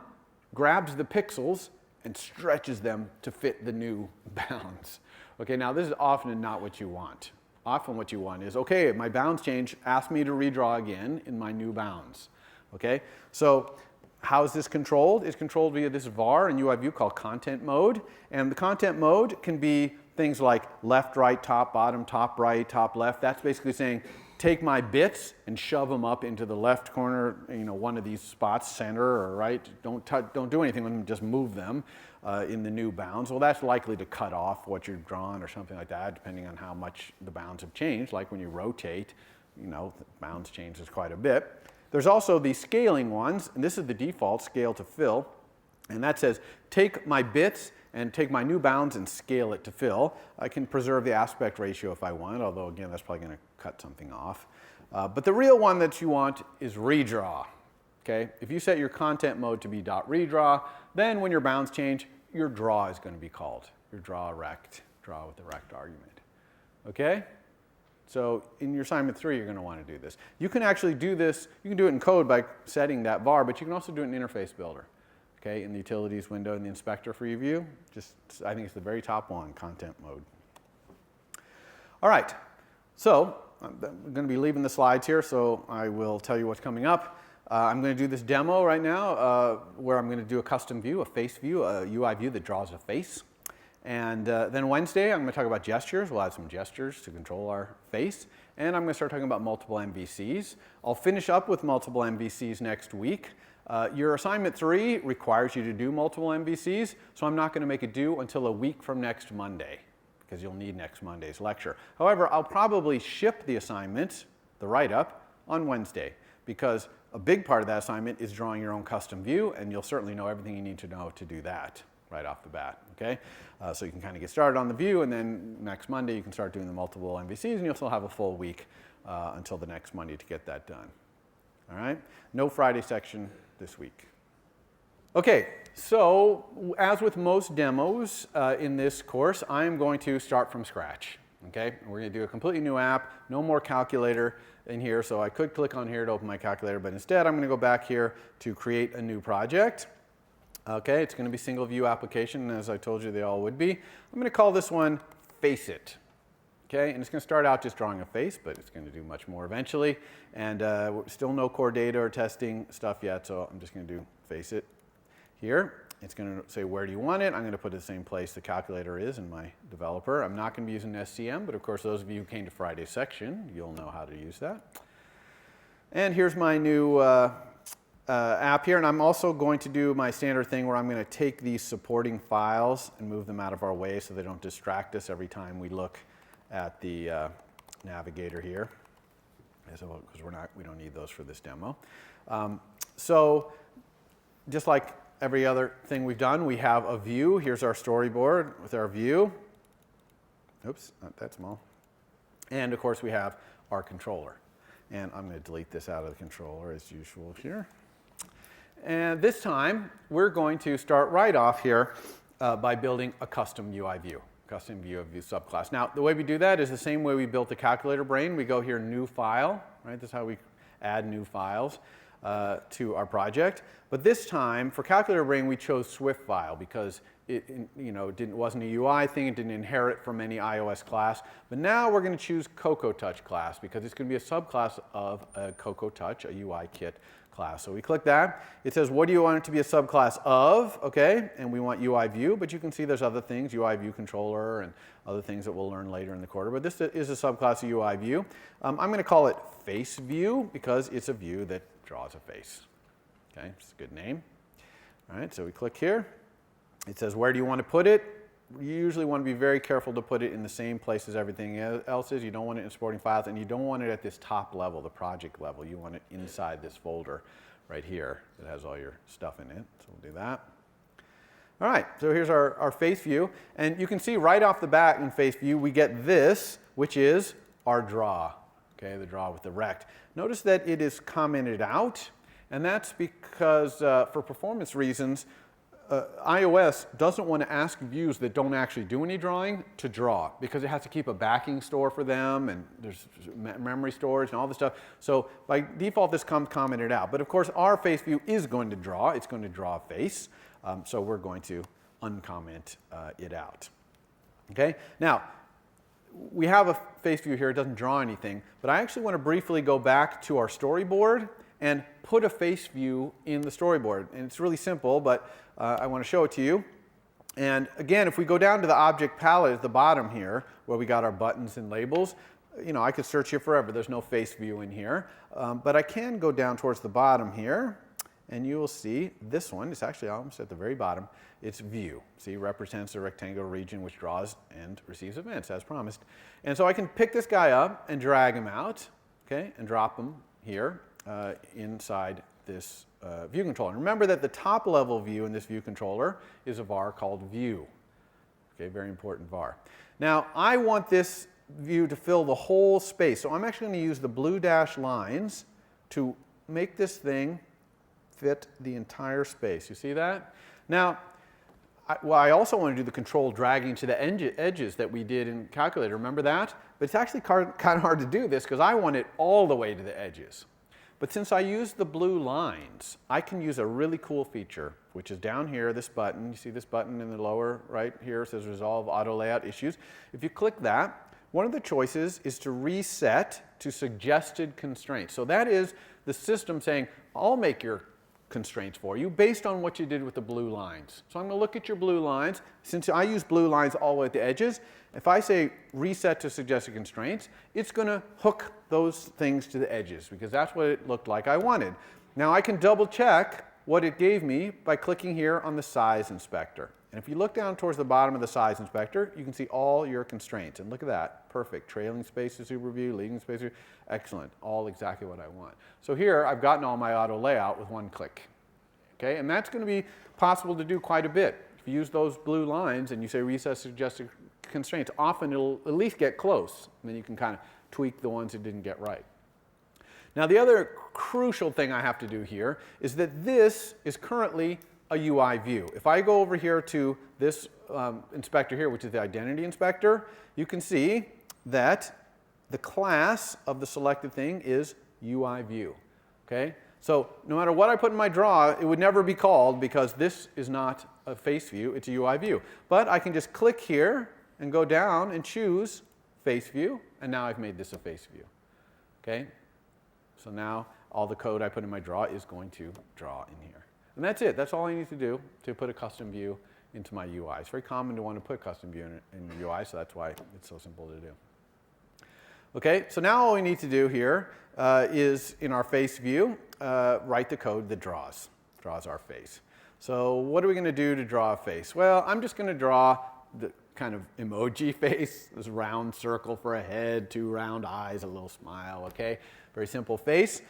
grabs the pixels, and stretches them to fit the new bounds. Okay, now this is often not what you want. Often what you want is, okay, my bounds change, ask me to redraw again in my new bounds. Okay, so how is this controlled? It's controlled via this var in UI view called content mode. And the content mode can be things like left, right, top, bottom, top, right, top, left. That's basically saying, take my bits and shove them up into the left corner, one of these spots, center or right. Don't do anything with them, just move them in the new bounds. Well, that's likely to cut off what you've drawn or something like that, depending on how much the bounds have changed. Like when you rotate, the bounds changes quite a bit. There's also the scaling ones, and this is the default, scale to fill. And that says, take my bits and take my new bounds and scale it to fill. I can preserve the aspect ratio if I want, although again, that's probably going to cut something off. But the real one that you want is redraw. Okay? If you set your content mode to be .redraw, then when your bounds change, your draw is going to be called. Your draw rect, draw with the rect argument. Okay? So in your assignment 3, you're going to want to do this. You can actually do this, you can do it in code by setting that var, but you can also do it in Interface Builder, okay, in the Utilities window in the Inspector for your view. Just, I think it's the very top one, Content Mode. All right, so I'm going to be leaving the slides here, so I will tell you what's coming up. I'm going to do this demo right now where I'm going to do a custom view, a face view, a UI view that draws a face. And then Wednesday, I'm going to talk about gestures. We'll add some gestures to control our face. And I'm going to start talking about multiple MVCs. I'll finish up with multiple MVCs next week. Your assignment 3 requires you to do multiple MVCs, so I'm not going to make it due until a week from next Monday, because you'll need next Monday's lecture. However, I'll probably ship the assignment, the write-up, on Wednesday, because a big part of that assignment is drawing your own custom view, and you'll certainly know everything you need to know to do that right off the bat, okay? So you can kind of get started on the view, and then next Monday you can start doing the multiple MVCs, and you'll still have a full week until the next Monday to get that done. All right? No Friday section this week. Okay, so as with most demos in this course, I am going to start from scratch, okay? We're going to do a completely new app, no more calculator in here, so I could click on here to open my calculator, but instead I'm going to go back here to create a new project. Okay, it's going to be single view application, and as I told you they all would be. I'm going to call this one Face It. Okay, and it's going to start out just drawing a face, but it's going to do much more eventually. And still no core data or testing stuff yet, so I'm just going to do Face It here. It's going to say, where do you want it? I'm going to put it in the same place the calculator is in my developer. I'm not going to be using SCM, but of course those of you who came to Friday's section, you'll know how to use that. And here's my new app here, and I'm also going to do my standard thing where I'm going to take these supporting files and move them out of our way so they don't distract us every time we look at the navigator here, because we don't need those for this demo. So just like every other thing we've done, we have a view. Here's our storyboard with our view. Oops, not that small. And of course we have our controller. And I'm going to delete this out of the controller as usual here. And this time, we're going to start right off here by building a custom UI view, custom view of view subclass. Now, the way we do that is the same way we built the calculator brain. We go here, new file, right? This is how we add new files to our project. But this time, for calculator brain, we chose Swift file because it wasn't a UI thing. It didn't inherit from any iOS class. But now we're going to choose Cocoa Touch class because it's going to be a subclass of a Cocoa Touch, a UI kit class. So we click that. It says, what do you want it to be a subclass of? Okay, and we want UI view, but you can see there's other things, UI view controller and other things that we'll learn later in the quarter. But this is a subclass of UI view. I'm going to call it face view because it's a view that draws a face. Okay, it's a good name. All right, so we click here. It says, where do you want to put it? You usually want to be very careful to put it in the same place as everything else is. You don't want it in supporting files, and you don't want it at this top level, the project level. You want it inside this folder right here that has all your stuff in it. So we'll do that. All right, so here's our face view. And you can see right off the bat in face view, we get this, which is our draw. Okay, the draw with the rect. Notice that it is commented out, and that's because for performance reasons, iOS doesn't want to ask views that don't actually do any drawing to draw because it has to keep a backing store for them, and there's memory storage and all this stuff. So by default, this comes commented out. But of course, our face view is going to draw. It's going to draw a face. So we're going to uncomment it out. Okay? Now, we have a face view here. It doesn't draw anything. But I actually want to briefly go back to our storyboard and put a face view in the storyboard. And it's really simple, but I want to show it to you. And again, if we go down to the object palette at the bottom here, where we got our buttons and labels, I could search here forever. There's no face view in here. But I can go down towards the bottom here, and you will see this one. It's actually almost at the very bottom. It's view. See, represents a rectangular region which draws and receives events, as promised. And so I can pick this guy up and drag him out, okay, and drop him here inside this view controller. And remember that the top level view in this view controller is a var called view. Okay, very important var. Now, I want this view to fill the whole space. So I'm actually going to use the blue dashed lines to make this thing fit the entire space. You see that? Now, I also want to do the control dragging to the edges that we did in Calculator. Remember that? But it's actually kind of hard to do this because I want it all the way to the edges. But since I use the blue lines, I can use a really cool feature, which is down here, this button. You see this button in the lower right here? It says Resolve Auto Layout Issues. If you click that, one of the choices is to reset to suggested constraints. So that is the system saying, I'll make your constraints for you based on what you did with the blue lines. So I'm going to look at your blue lines. Since I use blue lines all the way at the edges, if I say reset to suggested constraints, it's going to hook those things to the edges because that's what it looked like I wanted. Now I can double check what it gave me by clicking here on the size inspector. And if you look down towards the bottom of the size inspector, you can see all your constraints. And look at that. Perfect. Trailing space to super view, leading space to excellent. All exactly what I want. So here I've gotten all my auto layout with one click. Okay? And that's going to be possible to do quite a bit. If you use those blue lines and you say reset suggested constraints, often it'll at least get close. And then you can kind of tweak the ones it didn't get right. Now the other crucial thing I have to do here is that this is currently a UI view. If I go over here to this inspector here, which is the identity inspector, you can see that the class of the selected thing is UI view. Okay? So no matter what I put in my draw, it would never be called because this is not a face view, it's a UI view. But I can just click here and go down and choose face view, and now I've made this a face view. Okay? So now all the code I put in my draw is going to draw in here. And that's it. That's all I need to do to put a custom view into my UI. It's very common to want to put a custom view in your UI, so that's why it's so simple to do. Okay, so now all we need to do here is, in our face view, write the code that draws our face. So what are we going to do to draw a face? Well, I'm just going to draw the kind of emoji face, this round circle for a head, two round eyes, a little smile, okay? Very simple face.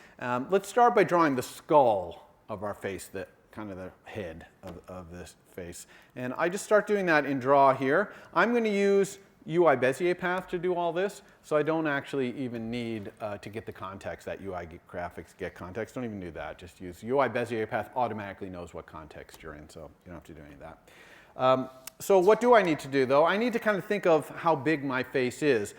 Let's start by drawing the skull of our face, the kind of the head of this face. And I just start doing that in draw here. I'm going to use UI Bezier path to do all this, so I don't actually even need to get the context, that UI graphics get context. Don't even do that. Just use UI Bezier path, automatically knows what context you're in, so you don't have to do any of that. So what do I need to do, though? I need to kind of think of how big my face is.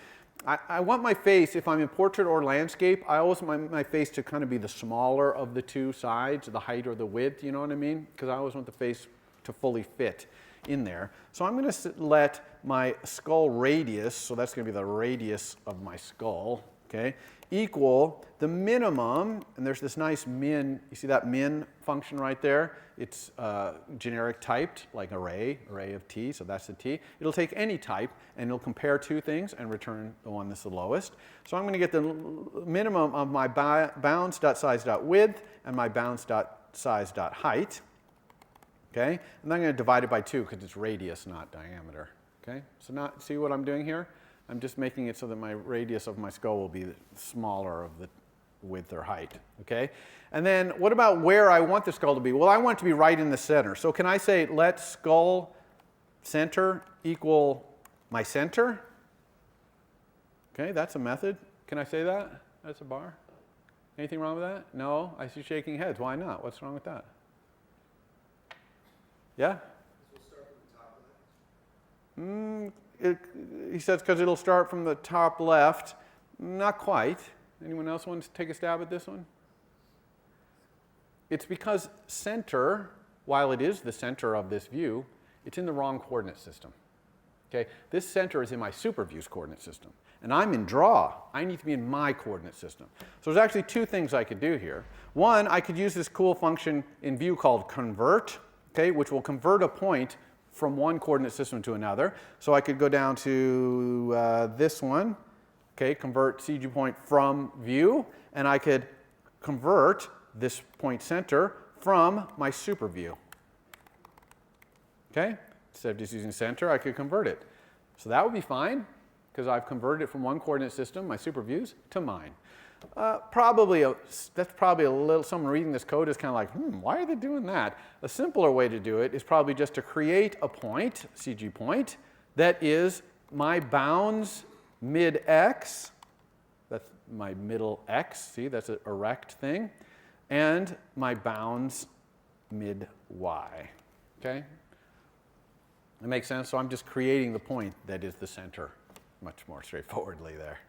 I want my face, if I'm in portrait or landscape, I always want my face to kind of be the smaller of the two sides, the height or the width, you know what I mean? Because I always want the face to fully fit in there. So I'm going to let my skull radius, so that's going to be the radius of my skull, okay, equal the minimum, and there's this nice min, you see that min function right there? It's generic typed, like array of t, so that's the t. It'll take any type, and it'll compare two things and return the one that's the lowest. So I'm going to get the minimum of my bounds.size.width and my bounds.size.height. Okay? And then I'm going to divide it by 2 because it's radius, not diameter. Okay? So now, see what I'm doing here? I'm just making it so that my radius of my skull will be smaller of the width or height. Okay? And then what about where I want the skull to be? Well, I want it to be right in the center. So can I say let skull center equal my center? Okay, that's a method. Can I say that? That's a bar. Anything wrong with that? No? I see shaking heads. Why not? What's wrong with that? Yeah? This will start from the top left. He says because it'll start from the top left. Not quite. Anyone else want to take a stab at this one? It's because center, while it is the center of this view, it's in the wrong coordinate system. Okay? This center is in my super view's coordinate system. And I'm in draw. I need to be in my coordinate system. So there's actually two things I could do here. One, I could use this cool function in view called convert, okay, which will convert a point from one coordinate system to another. So I could go down to this one, okay, convert CG point from view, and I could convert this point center from my super view. Okay? Instead of just using center, I could convert it. So that would be fine, because I've converted it from one coordinate system, my super views, to mine. That's probably a little, someone reading this code is kind of like, why are they doing that? A simpler way to do it is probably just to create a point, CG point, that is my bounds mid x, that's my middle x, see, that's an erect thing, and my bounds mid y, okay? That makes sense? So I'm just creating the point that is the center much more straightforwardly there.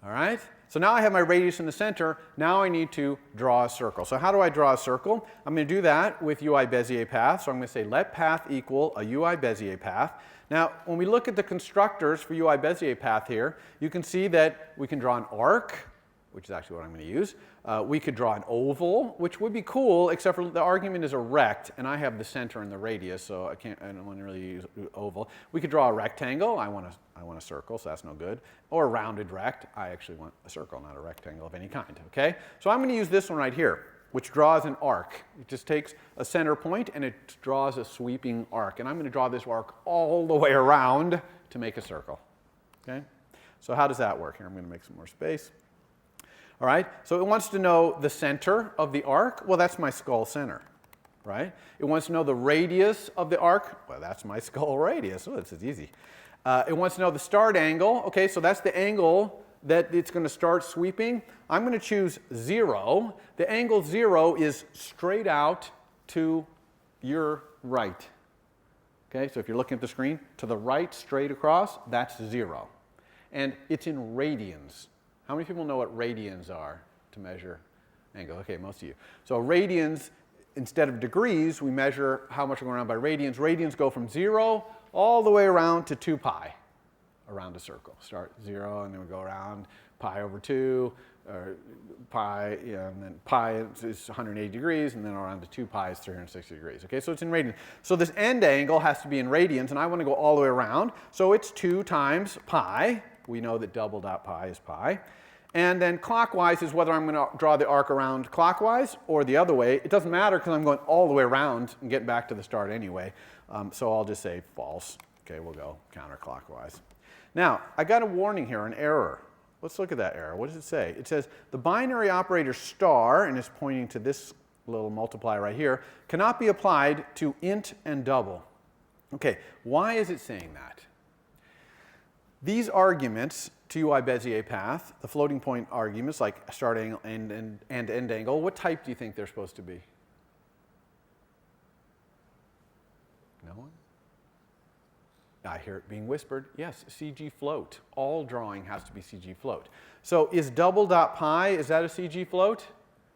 All right? So now I have my radius in the center. Now I need to draw a circle. So how do I draw a circle? I'm going to do that with UI Bezier path. So I'm going to say let path equal a UI Bezier path. Now, when we look at the constructors for UI Bezier path here, you can see that we can draw an arc, which is actually what I'm going to use. We could draw an oval, which would be cool, except for the argument is a rect, and I have the center and the radius, so I don't want to really use oval. We could draw a rectangle. I want a circle, so that's no good. Or a rounded rect. I actually want a circle, not a rectangle of any kind. Okay? So I'm going to use this one right here, which draws an arc. It just takes a center point and it draws a sweeping arc. And I'm going to draw this arc all the way around to make a circle. Okay? So how does that work? Here, I'm going to make some more space. All right, so it wants to know the center of the arc. Well, that's my skull center, right? It wants to know the radius of the arc. Well, that's my skull radius. Oh, this is easy. It wants to know the start angle. Okay, so that's the angle that it's going to start sweeping. I'm going to choose 0. The angle 0 is straight out to your right. Okay, so if you're looking at the screen, to the right, straight across, that's 0. And it's in radians. How many people know what radians are to measure angle? Okay, most of you. So radians, instead of degrees, we measure how much we're going around by radians. Radians go from 0 all the way around to 2 pi around a circle. Start 0, and then we go around pi over 2, or pi, yeah, and then pi is 180 degrees, and then around to 2 pi is 360 degrees. Okay, so it's in radians. So this end angle has to be in radians, and I want to go all the way around. So it's 2 times pi. We know that double dot pi is pi. And then clockwise is whether I'm going to draw the arc around clockwise or the other way. It doesn't matter because I'm going all the way around and getting back to the start anyway. So I'll just say false. Okay, we'll go counterclockwise. Now, I got a warning here, an error. Let's look at that error. What does it say? It says the binary operator star, and it's pointing to this little multiplier right here, cannot be applied to int and double. Okay, why is it saying that? These arguments to UI Bezier path, the floating point arguments like start angle and end angle, what type do you think they're supposed to be? No one? I hear it being whispered. Yes, CG float. All drawing has to be CG float. So is double dot pi, is that a CG float?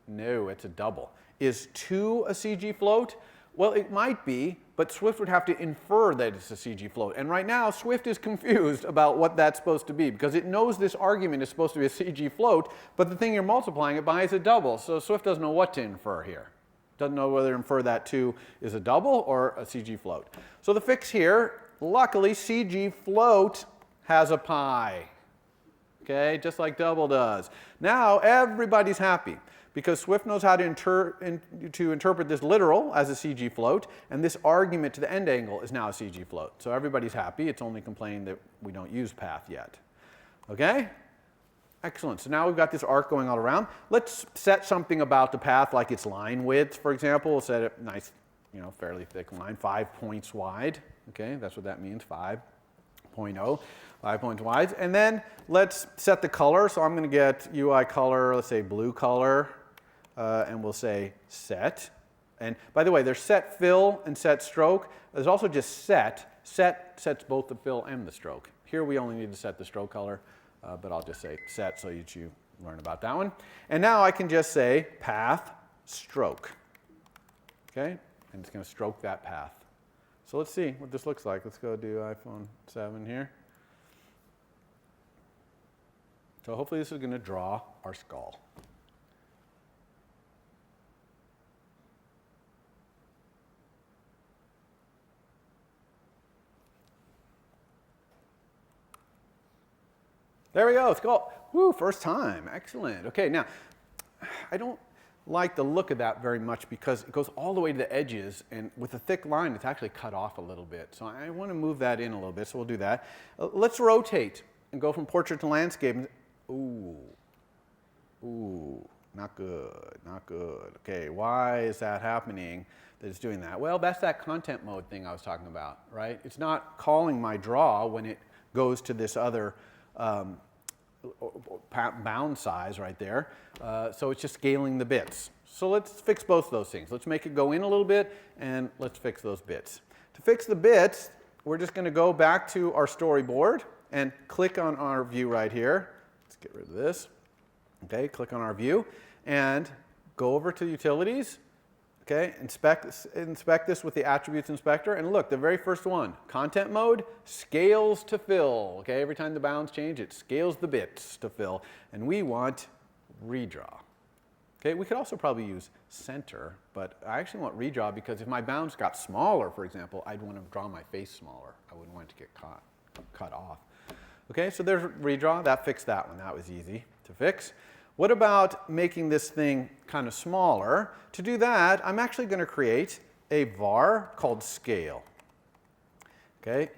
No, it's a double. Is 2 a CG float? Well, it might be, but Swift would have to infer that it's a CG float. And right now, Swift is confused about what that's supposed to be because it knows this argument is supposed to be a CG float, but the thing you're multiplying it by is a double. So Swift doesn't know what to infer here. Doesn't know whether to infer that 2 is a double or a CG float. So the fix here, luckily, CG float has a pi. Okay, just like double does. Now everybody's happy, because Swift knows how to interpret this literal as a CG float, and this argument to the end angle is now a CG float. So everybody's happy. It's only complaining that we don't use path yet. Okay? Excellent. So now we've got this arc going all around. Let's set something about the path, like its line width, for example. We'll set a nice, fairly thick line, 5 points wide. Okay, that's what that means, 5.0. 5 points wide. And then let's set the color. So I'm going to get UI color, let's say blue color, and we'll say set. And by the way, there's set fill and set stroke. There's also just set. Set sets both the fill and the stroke. Here we only need to set the stroke color, but I'll just say set so you learn about that one. And now I can just say path stroke. Okay, and it's going to stroke that path. So let's see what this looks like. Let's go do iPhone 7 here. So hopefully this is going to draw our skull. There we go, skull. Woo, first time. Excellent. Okay, now, I don't like the look of that very much because it goes all the way to the edges, and with a thick line, it's actually cut off a little bit. So I want to move that in a little bit, so we'll do that. Let's rotate and go from portrait to landscape. Ooh, not good, not good. Okay, why is that happening that it's doing that? Well, that's that content mode thing I was talking about, right? It's not calling my draw when it goes to this other bound size right there. So it's just scaling the bits. So let's fix both those things. Let's make it go in a little bit, and let's fix those bits. To fix the bits, we're just going to go back to our storyboard and click on our view right here. Let's get rid of this. Okay, click on our view and go over to Utilities. Okay, inspect this with the Attributes Inspector, and look, the very first one, Content Mode, scales to fill. Okay, every time the bounds change, it scales the bits to fill, and we want redraw. Okay, we could also probably use center, but I actually want redraw because if my bounds got smaller, for example, I'd want to draw my face smaller. I wouldn't want it to get cut off. Okay, so there's redraw. That fixed that one. That was easy to fix. What about making this thing kind of smaller? To do that, I'm actually going to create a var called scale. Okay,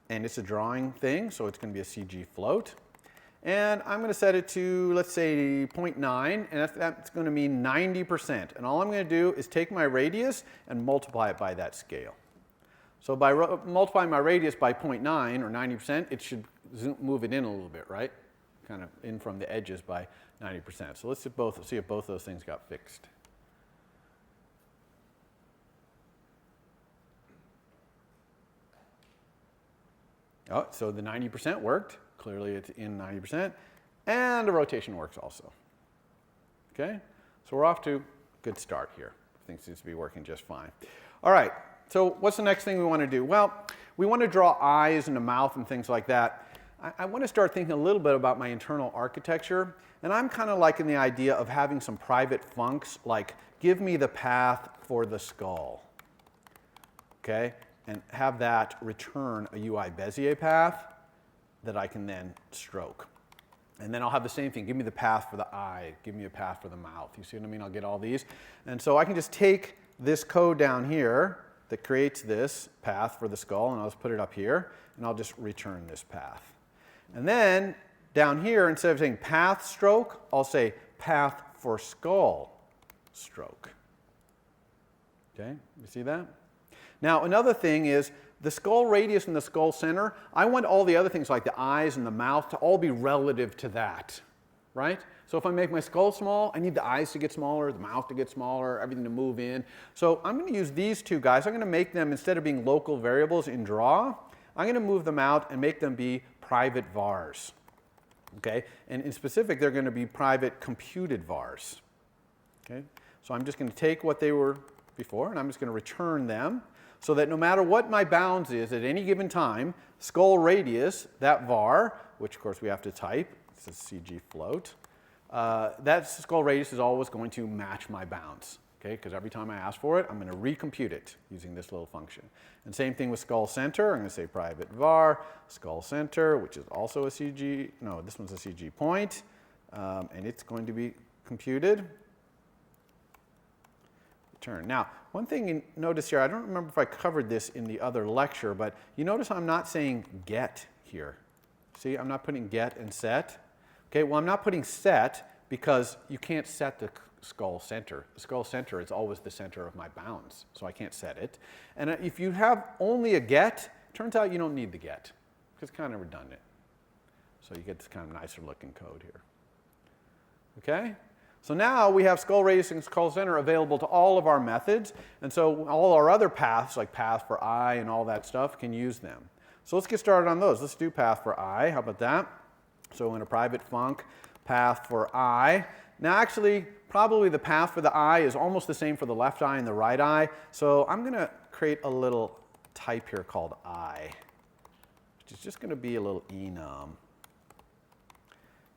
and it's a drawing thing, so it's going to be a CG float. And I'm going to set it to, let's say, 0.9, and that's going to mean 90%. And all I'm going to do is take my radius and multiply it by that scale. So by multiplying my radius by 0.9 or 90%, it should move it in a little bit, right? Kind of in from the edges by 90%. So let's see if both those things got fixed. Oh, so the 90% worked. Clearly it's in 90%. And the rotation works also. Okay? So we're off to a good start here. Things seem to be working just fine. All right. So what's the next thing we want to do? Well, we want to draw eyes and a mouth and things like that. I want to start thinking a little bit about my internal architecture. And I'm kind of liking the idea of having some private funcs, like give me the path for the skull. Okay? And have that return a UI Bezier path that I can then stroke. And then I'll have the same thing. Give me the path for the eye. Give me a path for the mouth. You see what I mean? I'll get all these. And so I can just take this code down here that creates this path for the skull, and I'll just put it up here, and I'll just return this path. And then down here, instead of saying path stroke, I'll say path for skull stroke. Okay, you see that? Now, another thing is the skull radius and the skull center, I want all the other things like the eyes and the mouth to all be relative to that, right? So if I make my skull small, I need the eyes to get smaller, the mouth to get smaller, everything to move in. So I'm going to use these two guys. I'm going to make them, instead of being local variables in draw, I'm going to move them out and make them be private vars. Okay? And in specific, they're going to be private computed vars. Okay? So I'm just going to take what they were before, and I'm just going to return them so that no matter what my bounds is at any given time, skull radius, that var, which of course we have to type, it's a CG float, that skull radius is always going to match my bounds. Okay, because every time I ask for it, I'm going to recompute it using this little function. And same thing with skull center. I'm going to say private var, skull center, which is also a CG, no, this one's a CG point, and it's going to be computed. Return. Now, one thing you notice here, I don't remember if I covered this in the other lecture, but you notice I'm not saying get here. See, I'm not putting get and set. Okay, well, I'm not putting set because you can't set the skull center. The skull center is always the center of my bounds, so I can't set it. And if you have only a get, it turns out you don't need the get, because it's kind of redundant. So you get this kind of nicer looking code here. Okay? So now we have skull radius and skull center available to all of our methods, and so all our other paths, like path for eye and all that stuff, can use them. So let's get started on those. Let's do path for eye. How about that? So in a private func, path for eye. Now actually, probably the path for the eye is almost the same for the left eye and the right eye. So I'm going to create a little type here called eye, which is just going to be a little enum.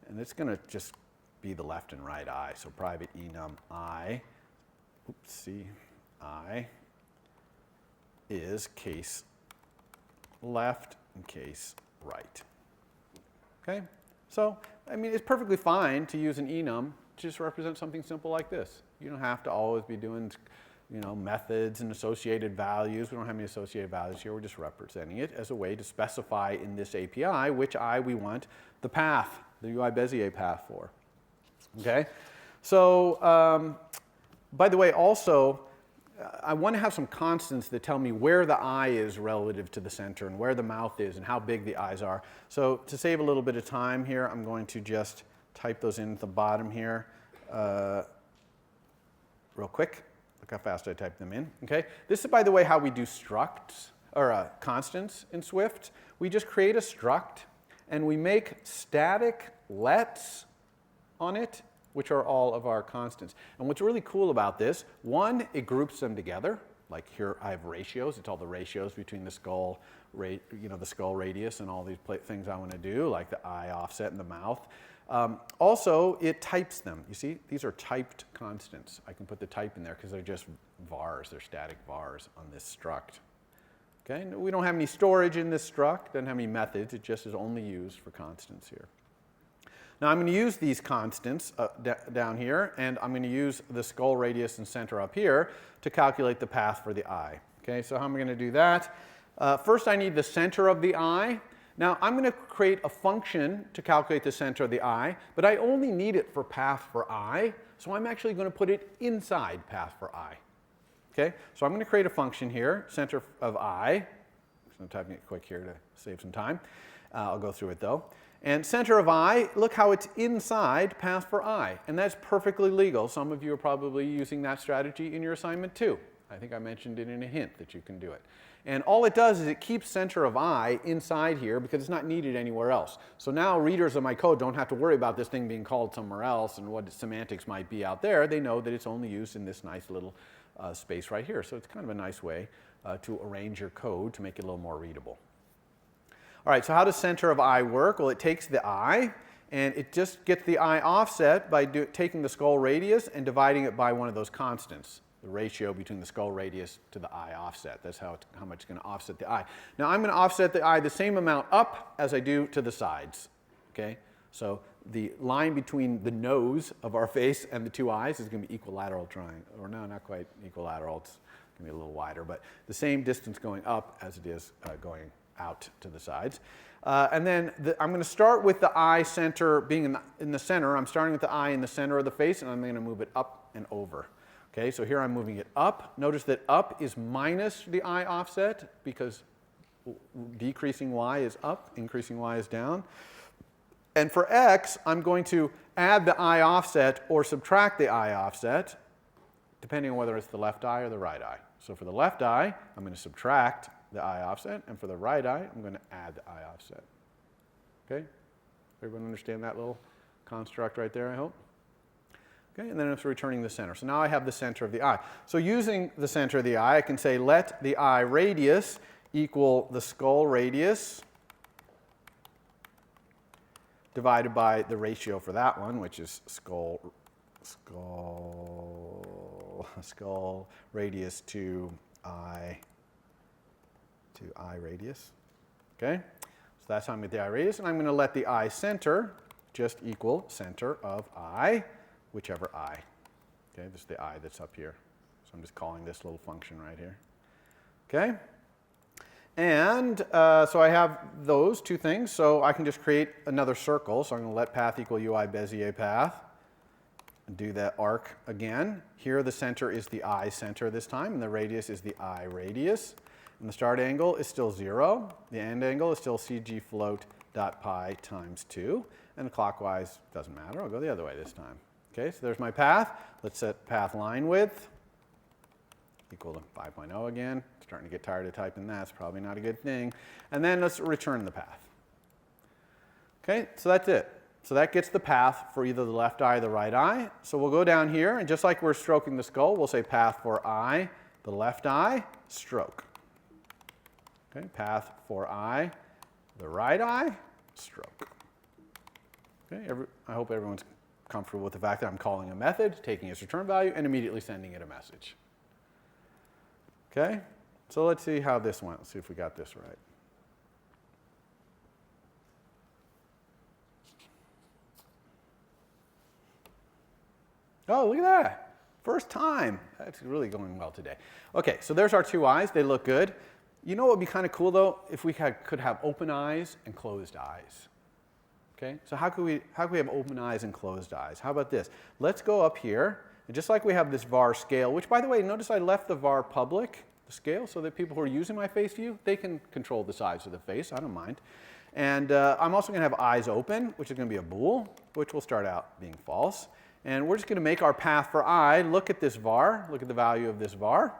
And it's going to just be the left and right eye. So private enum eye, oopsie, eye is case left and case right. Okay? So, I mean, it's perfectly fine to use an enum to just represent something simple like this. You don't have to always be doing, methods and associated values. We don't have any associated values here. We're just representing it as a way to specify in this API which eye we want the path, the UI Bezier path for. Okay? So, by the way, also, I want to have some constants that tell me where the eye is relative to the center and where the mouth is and how big the eyes are. So to save a little bit of time here, I'm going to just type those in at the bottom here real quick. Look how fast I type them in. Okay? This is, by the way, how we do structs. or constants in Swift, we just create a struct and we make static lets on it, which are all of our constants. And what's really cool about this, one, it groups them together. Like here I have ratios. It's all the ratios between the skull, the skull radius and all these things I want to do, like the eye offset and the mouth. Also, it types them. You see, these are typed constants. I can put the type in there because they're just vars. They're static vars on this struct. Okay, we don't have any storage in this struct. Doesn't have any methods. It just is only used for constants here. Now I'm going to use these constants down here, and I'm going to use the skull radius and center up here to calculate the path for the eye. Okay, so how am I going to do that? First I need the center of the eye. Now I'm going to create a function to calculate the center of the eye, but I only need it for path for eye, so I'm actually going to put it inside path for eye. Okay, so I'm going to create a function here, center of eye. I'm typing it quick here to save some time. I'll go through it though. And center of eye, look how it's inside path for eye. And that's perfectly legal. Some of you are probably using that strategy in your assignment too. I think I mentioned it in a hint that you can do it. And all it does is it keeps center of eye inside here because it's not needed anywhere else. So now readers of my code don't have to worry about this thing being called somewhere else and what its semantics might be out there. They know that it's only used in this nice little space right here. So it's kind of a nice way to arrange your code to make it a little more readable. All right, so how does center of eye work? Well, it takes the eye, and it just gets the eye offset by taking the skull radius and dividing it by one of those constants, the ratio between the skull radius to the eye offset. That's how much it's going to offset the eye. Now, I'm going to offset the eye the same amount up as I do to the sides. Okay? So the line between the nose of our face and the two eyes is going to be equilateral triangle. Or no, not quite equilateral. It's going to be a little wider, but the same distance going up as it is going out to the sides. And then I'm going to start with the eye center being in the center. I'm starting with the eye in the center of the face, and I'm going to move it up and over. Okay, so here I'm moving it up. Notice that up is minus the eye offset because decreasing y is up, increasing y is down. And for x, I'm going to add the eye offset or subtract the eye offset, depending on whether it's the left eye or the right eye. So for the left eye, I'm going to subtract the eye offset, and for the right eye, I'm going to add the eye offset. Okay? Everyone understand that little construct right there, I hope? Okay, and then it's returning the center. So now I have the center of the eye. So using the center of the eye, I can say let the eye radius equal the skull radius divided by the ratio for that one, which is skull radius to eye radius. Okay, so that's how I'm going to get the eye radius, and I'm going to let the eye center just equal center of eye, whichever eye. Okay, this is the eye that's up here. So I'm just calling this little function right here. Okay, and so I have those two things. So I can just create another circle. So I'm going to let path equal UI Bezier path. And do that arc again. Here the center is the eye center this time, and the radius is the eye radius. And the start angle is still 0. The end angle is still CG float dot pi times 2. And clockwise doesn't matter. I'll go the other way this time. Okay, so there's my path. Let's set path line width equal to 5.0 again. Starting to get tired of typing that. It's probably not a good thing. And then let's return the path. Okay, so that's it. So that gets the path for either the left eye or the right eye. So we'll go down here, and just like we're stroking the skull, we'll say path for eye, the left eye, stroke. Okay, path for eye, the right eye, stroke. Okay, I hope everyone's comfortable with the fact that I'm calling a method, taking its return value, and immediately sending it a message. Okay, so let's see how this went. Let's see if we got this right. Oh, look at that. First time. That's really going well today. Okay, so there's our two eyes. They look good. You know what would be kind of cool, though, if we could have open eyes and closed eyes. Okay, so how could we have open eyes and closed eyes? How about this? Let's go up here, and just like we have this var scale, which, by the way, notice I left the var public, the scale, so that people who are using my face view, they can control the size of the face. I don't mind. And I'm also going to have eyes open, which is going to be a bool, which will start out being false. And we're just going to make our path for eye look at this var, look at the value of this var,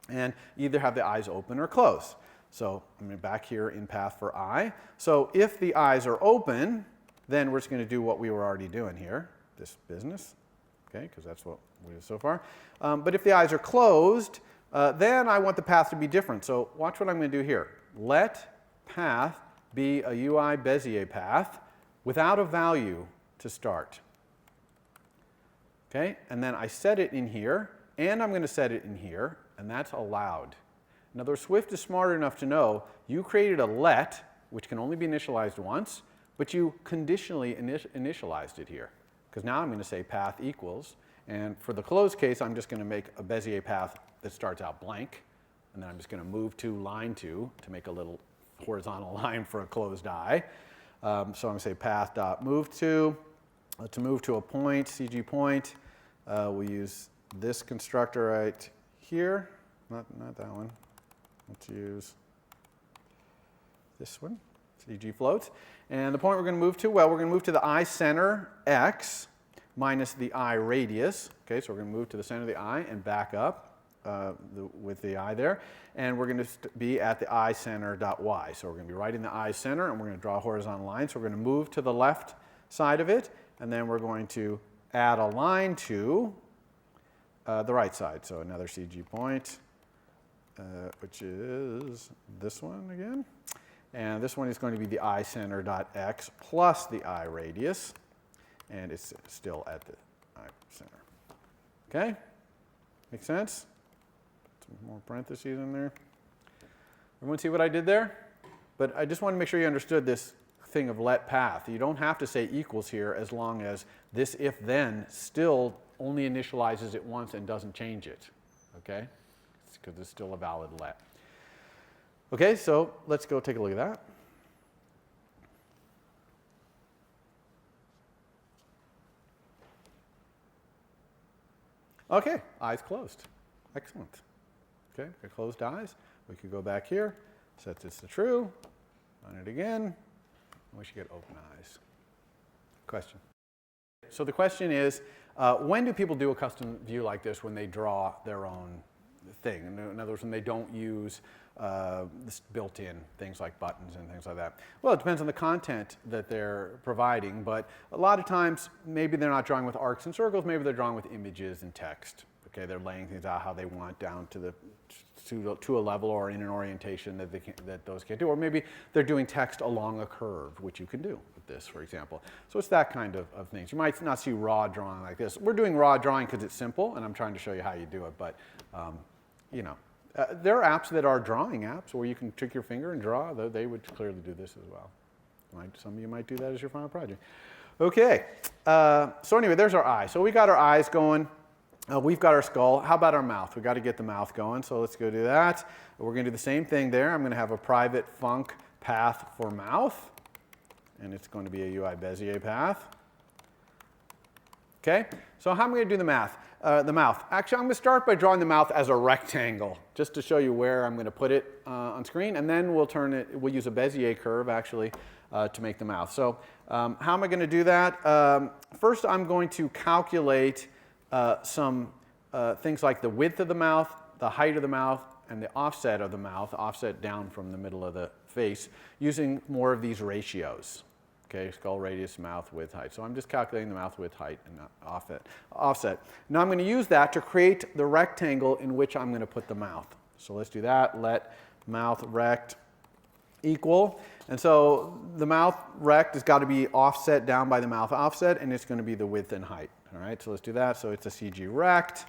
and either have the eyes open or closed. So I'm back here in path for I. So if the eyes are open, then we're just going to do what we were already doing here, this business, okay, because that's what we did so far. But if the eyes are closed, then I want the path to be different. So watch what I'm going to do here. Let path be a UI Bezier path without a value to start. Okay, and then I set it in here, and I'm going to set it in here, and that's allowed. In other words, Swift is smart enough to know you created a let, which can only be initialized once, but you conditionally initialized it here. Because now I'm going to say path equals, and for the closed case, I'm just going to make a Bezier path that starts out blank, and then I'm just going to move to line 2 to make a little horizontal line for a closed eye. So I'm going to say path.move to. To move to a point, CG point, we'll use this constructor right here. Not that one. Let's use this one, CG floats. And the point we're going to move to, well, we're going to move to the eye center x minus the eye radius. Okay, so we're going to move to the center of the eye and back up with the eye there. And we're going to be at the eye center dot y. So we're going to be right in the eye center, and we're going to draw a horizontal line. So we're going to move to the left side of it, and then we're going to add a line to the right side. So another CG point, which is this one again. And this one is going to be the eye center dot x plus the eye radius. And it's still at the eye center. Okay? Make sense? Some more parentheses in there. Everyone see what I did there? But I just want to make sure you understood this thing of let path. You don't have to say equals here as long as this if then still only initializes it once and doesn't change it. Okay? Because it's still a valid let. Okay, so let's go take a look at that. Okay, eyes closed. Excellent. Okay, got closed eyes. We could go back here, set this to true, run it again, and we should get open eyes. Question? So the question is, when do people do a custom view like this when they draw their own thing? In other words, when they don't use this built-in things like buttons and things like that. Well, it depends on the content that they're providing, but a lot of times maybe they're not drawing with arcs and circles, maybe they're drawing with images and text. Okay, they're laying things out how they want down to a level or in an orientation that those can't do. Or maybe they're doing text along a curve, which you can do with this, for example. So it's that kind of things. You might not see raw drawing like this. We're doing raw drawing because it's simple, and I'm trying to show you how you do it, but you know. There are apps that are drawing apps where you can trick your finger and draw, though they would clearly do this as well. Some of you might do that as your final project. Okay, so anyway, there's our eye. So we got our eyes going. We've got our skull. How about our mouth? We've got to get the mouth going, so let's go do that. We're going to do the same thing there. I'm going to have a private func path for mouth, and it's going to be a UI Bezier path. Okay, so how am I going to do the mouth? Actually, I'm going to start by drawing the mouth as a rectangle, just to show you where I'm going to put it on screen, and then we'll use a Bezier curve, actually, to make the mouth. So how am I going to do that? First, I'm going to calculate some things like the width of the mouth, the height of the mouth, and the offset of the mouth, offset down from the middle of the face, using more of these ratios. Okay, skull radius, mouth width, height. So I'm just calculating the mouth width, height, and offset. Now I'm going to use that to create the rectangle in which I'm going to put the mouth. So let's do that. Let mouth rect equal. And so the mouth rect has got to be offset down by the mouth offset, and it's going to be the width and height. All right, so let's do that. So it's a CG rect.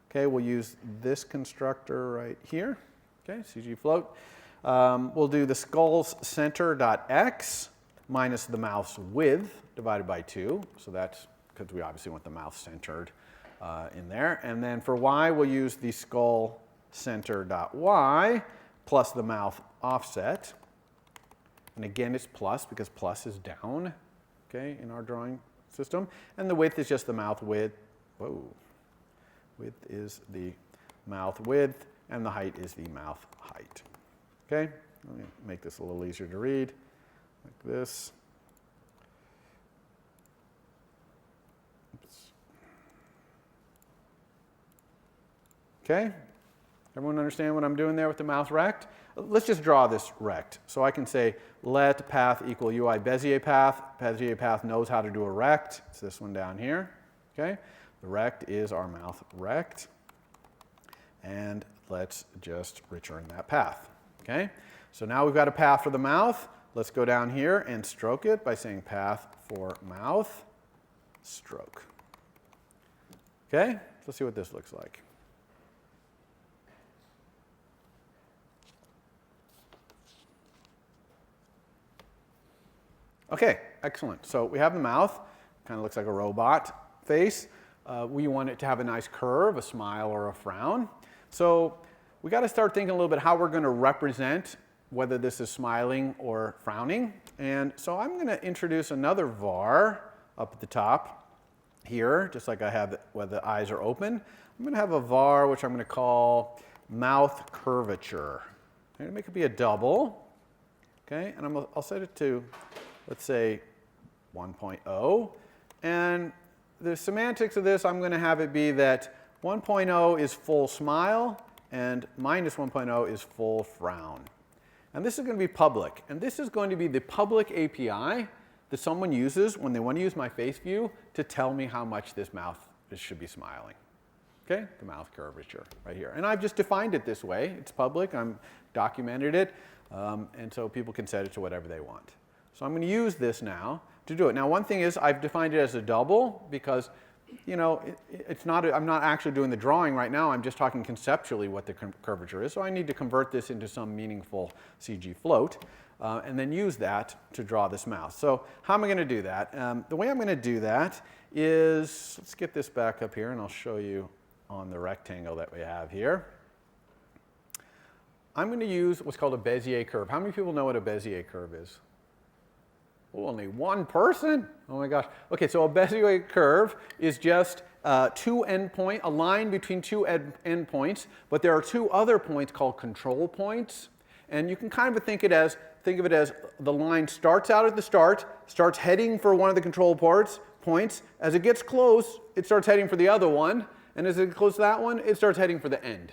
Okay, we'll use this constructor right here. Okay, CG float. We'll do the skull's center.x minus the mouth's width divided by 2. So that's because we obviously want the mouth centered in there. And then for y, we'll use the skull center.y plus the mouth offset. And again, it's plus because plus is down, okay, in our drawing system. And the width is just the mouth width. Whoa. Width is the mouth width, and the height is the mouth height. Okay, let me make this a little easier to read. Like this. Oops. Okay, Everyone understand what I'm doing there with the mouth rect? Let's just draw this rect. So I can say let path equal UI Bezier path. Bezier path knows how to do a rect. It's this one down here. Okay? The rect is our mouth rect. And let's just return that path. Okay? So now we've got a path for the mouth. Let's go down here and stroke it by saying path for mouth stroke. Okay? Let's see what this looks like. Okay, excellent. So we have the mouth. Kind of looks like a robot face. We want it to have a nice curve, a smile or a frown. So we got to start thinking a little bit how we're going to represent whether this is smiling or frowning. And so I'm going to introduce another var up at the top here, just like I have where the eyes are open. I'm going to have a var which I'm going to call mouth curvature. I'm going to make it be a double. Okay, and I'll set it to, let's say, 1.0. And the semantics of this, I'm going to have it be that 1.0 is full smile and minus 1.0 is full frown. And this is going to be public. And this is going to be the public API that someone uses when they want to use my face view to tell me how much this mouth should be smiling. Okay, the mouth curvature right here. And I've just defined it this way. It's public. I'm documented it. And so people can set it to whatever they want. So I'm going to use this now to do it. Now, one thing is I've defined it as a double because, you know, I'm not actually doing the drawing right now. I'm just talking conceptually what the curvature is. So I need to convert this into some meaningful CG float and then use that to draw this mouth. So how am I going to do that? The way I'm going to do that is, let's get this back up here and I'll show you on the rectangle that we have here. I'm going to use what's called a Bezier curve. How many people know what a Bezier curve is? Oh, only one person? Oh my gosh. Okay, so a Bezier curve is just a line between two endpoints, but there are two other points called control points. And you can kind of think of it as the line starts out at the start, starts heading for one of the control points. As it gets close, it starts heading for the other one. And as it gets close to that one, it starts heading for the end.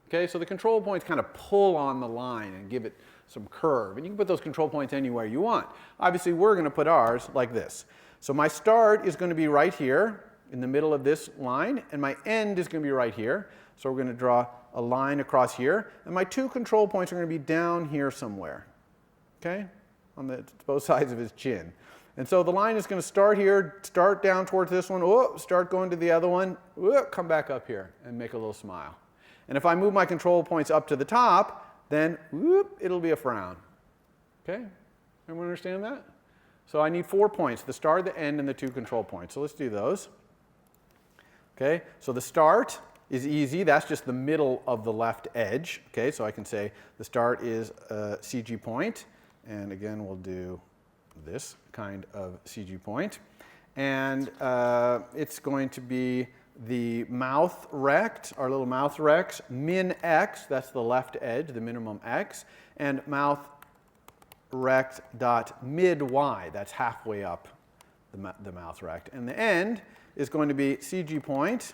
Okay, so the control points kind of pull on the line and give it some curve. And you can put those control points anywhere you want. Obviously, we're going to put ours like this. So my start is going to be right here in the middle of this line, and my end is going to be right here. So we're going to draw a line across here, and my two control points are going to be down here somewhere, okay, on both sides of his chin. And so the line is going to start here, start down towards this one, start going to the other one, come back up here and make a little smile. And if I move my control points up to the top, then it'll be a frown. Okay? Everyone understand that? So I need 4 points, the start, the end, and the two control points. So let's do those. Okay? So the start is easy. That's just the middle of the left edge. Okay? So I can say the start is a CG point. And again, we'll do this kind of CG point. And it's going to be the mouth rect, our little mouth rect, min x, that's the left edge, the minimum x, and mouth rect dot mid y, that's halfway up the mouth rect. And the end is going to be CG point,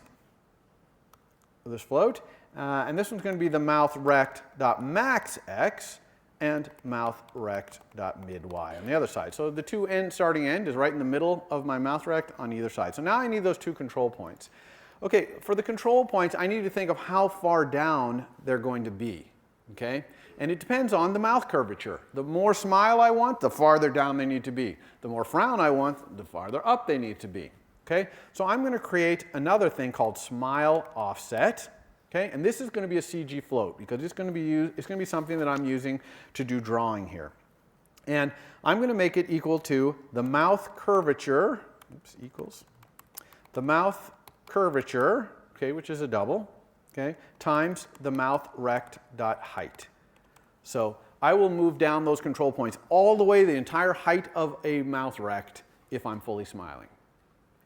this float, and this one's going to be the mouth rect dot max x and mouth rect dot mid y on the other side. So the two starting end is right in the middle of my mouth rect on either side. So now I need those two control points. Okay, for the control points, I need to think of how far down they're going to be, okay? And it depends on the mouth curvature. The more smile I want, the farther down they need to be. The more frown I want, the farther up they need to be, okay? So I'm going to create another thing called smile offset, okay? And this is going to be a CG float because it's going to be something that I'm using to do drawing here. And I'm going to make it equal to the mouth curvature, equals the mouth curvature, okay, which is a double, okay, times the mouth rect dot height. So I will move down those control points all the way the entire height of a mouth rect if I'm fully smiling.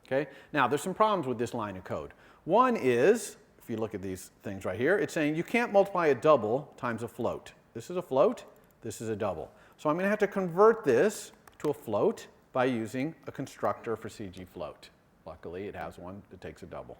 Okay? Now there's some problems with this line of code. One is, if you look at these things right here, it's saying you can't multiply a double times a float. This is a float, this is a double. So I'm going to have to convert this to a float by using a constructor for CG float. Luckily, it has one that takes a double.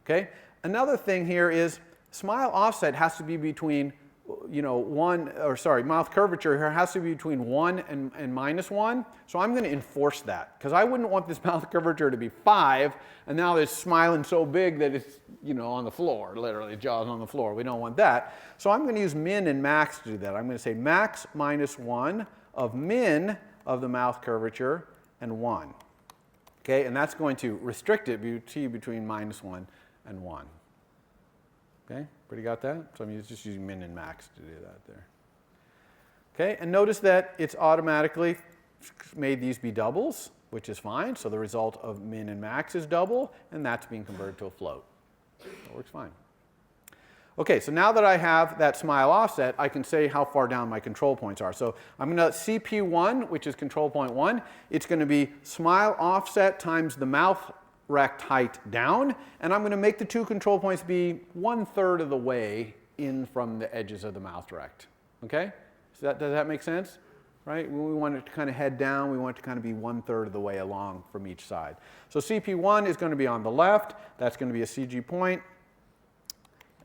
Okay? Another thing here is smile offset has to be between, mouth curvature here has to be between 1 and -1. So I'm going to enforce that, because I wouldn't want this mouth curvature to be 5, and now it's smiling so big that it's, on the floor, literally, jaw's on the floor. We don't want that. So I'm going to use min and max to do that. I'm going to say max -1 of min of the mouth curvature and 1. Okay, and that's going to restrict it between -1 and 1. Okay, pretty got that? So I'm just using min and max to do that there. Okay, and notice that it's automatically made these be doubles, which is fine. So the result of min and max is double, and that's being converted to a float. That works fine. Okay, so now that I have that smile offset, I can say how far down my control points are. So I'm going to CP1, which is control point 1. It's going to be smile offset times the mouth rect height down, and I'm going to make the two control points be 1/3 of the way in from the edges of the mouth rect. Okay? So does that make sense? Right? We want it to kind of head down. We want it to kind of be 1/3 of the way along from each side. So CP1 is going to be on the left. That's going to be a CG point.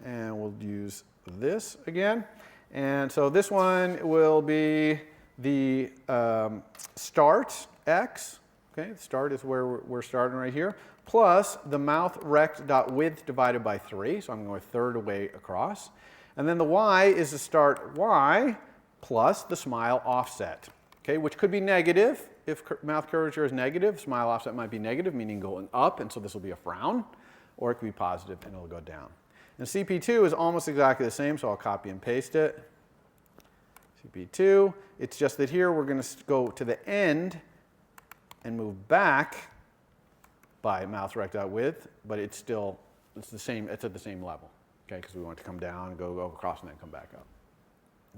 And we'll use this again. And so this one will be the start x. Okay, the start is where we're starting right here, plus the mouth rect.width divided by 3. So I'm going 1/3 away across. And then the y is the start y plus the smile offset, okay, which could be negative. If mouth curvature is negative, smile offset might be negative, meaning going up, and so this will be a frown, or it could be positive and it'll go down. And CP2 is almost exactly the same, so I'll copy and paste it. CP2, it's just that here we're going to go to the end and move back by mouth rect.width, but it's the same, it's at the same level, okay, because we want it to come down, go across, and then come back up.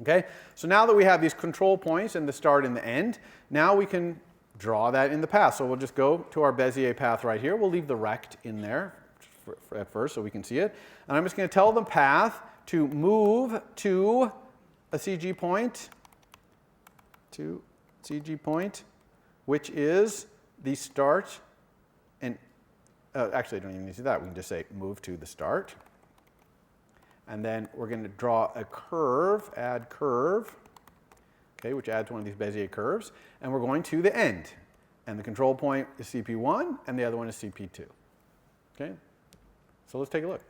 Okay, so now that we have these control points and the start and the end, now we can draw that in the path. So we'll just go to our Bezier path right here. We'll leave the rect in there at first so we can see it. And I'm just going to tell the path to move to a CG point, which is the start. And actually, I don't even need to do that. We can just say move to the start. And then we're going to draw a curve, add curve, okay, which adds one of these Bezier curves. And we're going to the end. And the control point is CP1, and the other one is CP2. Okay? So let's take a look.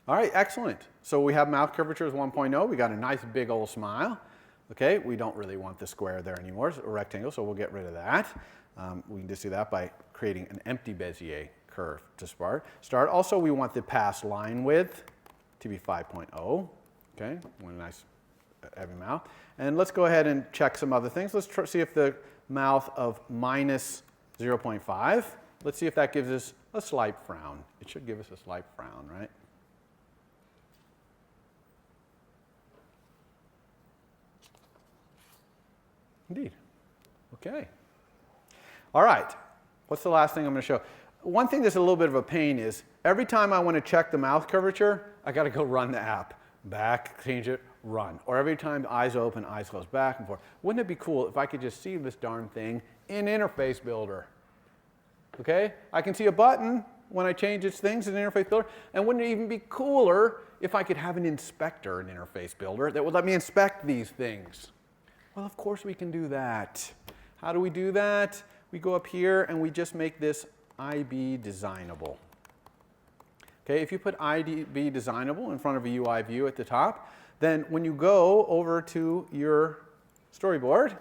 All right, excellent. So we have mouth curvature as 1.0. We got a nice big old smile. Okay, we don't really want the square there anymore, it's a rectangle, so we'll get rid of that. We can just do that by creating an empty Bezier curve to start. Also, we want the pass line width to be 5.0. Okay, one nice heavy mouth. And let's go ahead and check some other things. Let's see if the mouth of -0.5, let's see if that gives us a slight frown. It should give us a slight frown, right? Indeed. Okay. All right. What's the last thing I'm going to show? One thing that's a little bit of a pain is every time I want to check the mouth curvature, I got to go run the app. Back, change it, run. Or every time eyes open, eyes close, back and forth. Wouldn't it be cool if I could just see this darn thing in Interface Builder? Okay? I can see a button when I change its things in Interface Builder. And wouldn't it even be cooler if I could have an inspector in Interface Builder that would let me inspect these things? Well, of course we can do that. How do we do that? We go up here and we just make this IB designable. Okay, if you put IB designable in front of a UI view at the top, then when you go over to your storyboard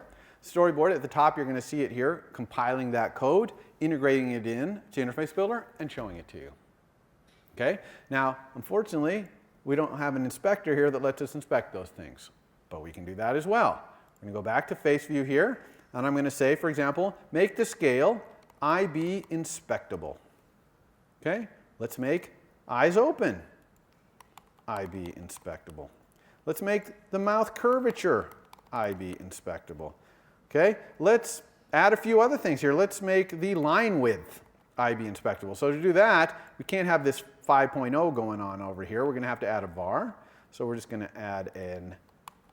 at the top, you're going to see it here, compiling that code, integrating it in to Interface Builder, and showing it to you. Okay, now, unfortunately, we don't have an inspector here that lets us inspect those things, but we can do that as well. I'm going to go back to face view here, and I'm going to say, for example, make the scale IB inspectable. Okay, let's make eyes open IB inspectable. Let's make the mouth curvature IB inspectable. Okay, let's add a few other things here. Let's make the line width IB inspectable. So to do that, we can't have this 5.0 going on over here. We're going to have to add a var. So we're just going to add an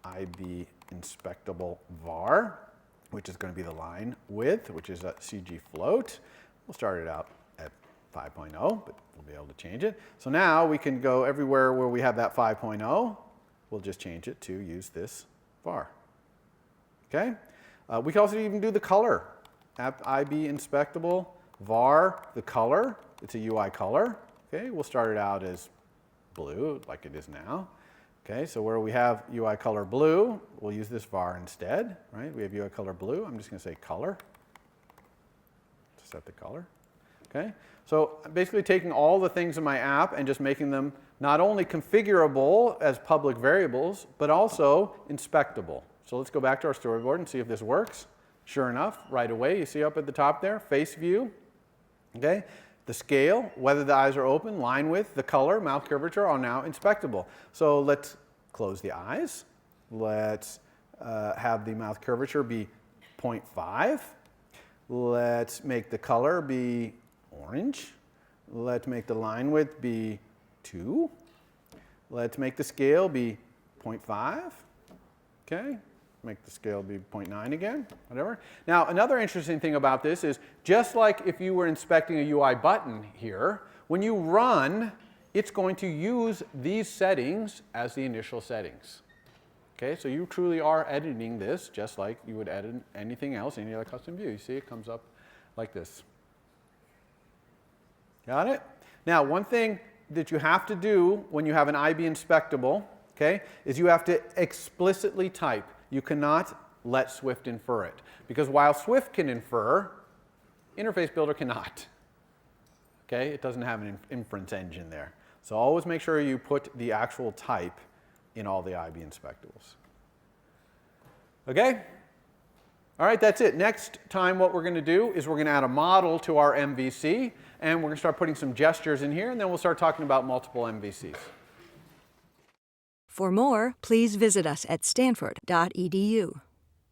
IB inspectable var. which is going to be the line width, which is a CG float. We'll start it out at 5.0, but we'll be able to change it. So now we can go everywhere where we have that 5.0. We'll just change it to use this var. Okay? We can also even do the color. App IB inspectable var, the color. It's a UI color. Okay, we'll start it out as blue, like it is now. Okay, so where we have UI color blue, we'll use this var instead, right? We have UI color blue. I'm just going to say color to set the color. Okay, so I'm basically taking all the things in my app and just making them not only configurable as public variables, but also inspectable. So let's go back to our storyboard and see if this works. Sure enough, right away, you see up at the top there, face view. Okay, the scale, whether the eyes are open, line width, the color, mouth curvature are now inspectable. So let's close the eyes. Let's have the mouth curvature be 0.5. Let's make the color be orange. Let's make the line width be 2. Let's make the scale be 0.5. Okay, make the scale be 0.9 again, whatever. Now, another interesting thing about this is just like if you were inspecting a UI button here, when you run, it's going to use these settings as the initial settings. Okay, so you truly are editing this just like you would edit anything else, any other custom view. You see it comes up like this. Got it? Now, one thing that you have to do when you have an IB inspectable, okay, is you have to explicitly type. You cannot let Swift infer it. Because while Swift can infer, Interface Builder cannot. Okay, it doesn't have an inference engine there. So always make sure you put the actual type in all the IB inspectables. Okay? All right, that's it. Next time what we're going to do is we're going to add a model to our MVC, and we're going to start putting some gestures in here, and then we'll start talking about multiple MVCs. For more, please visit us at stanford.edu.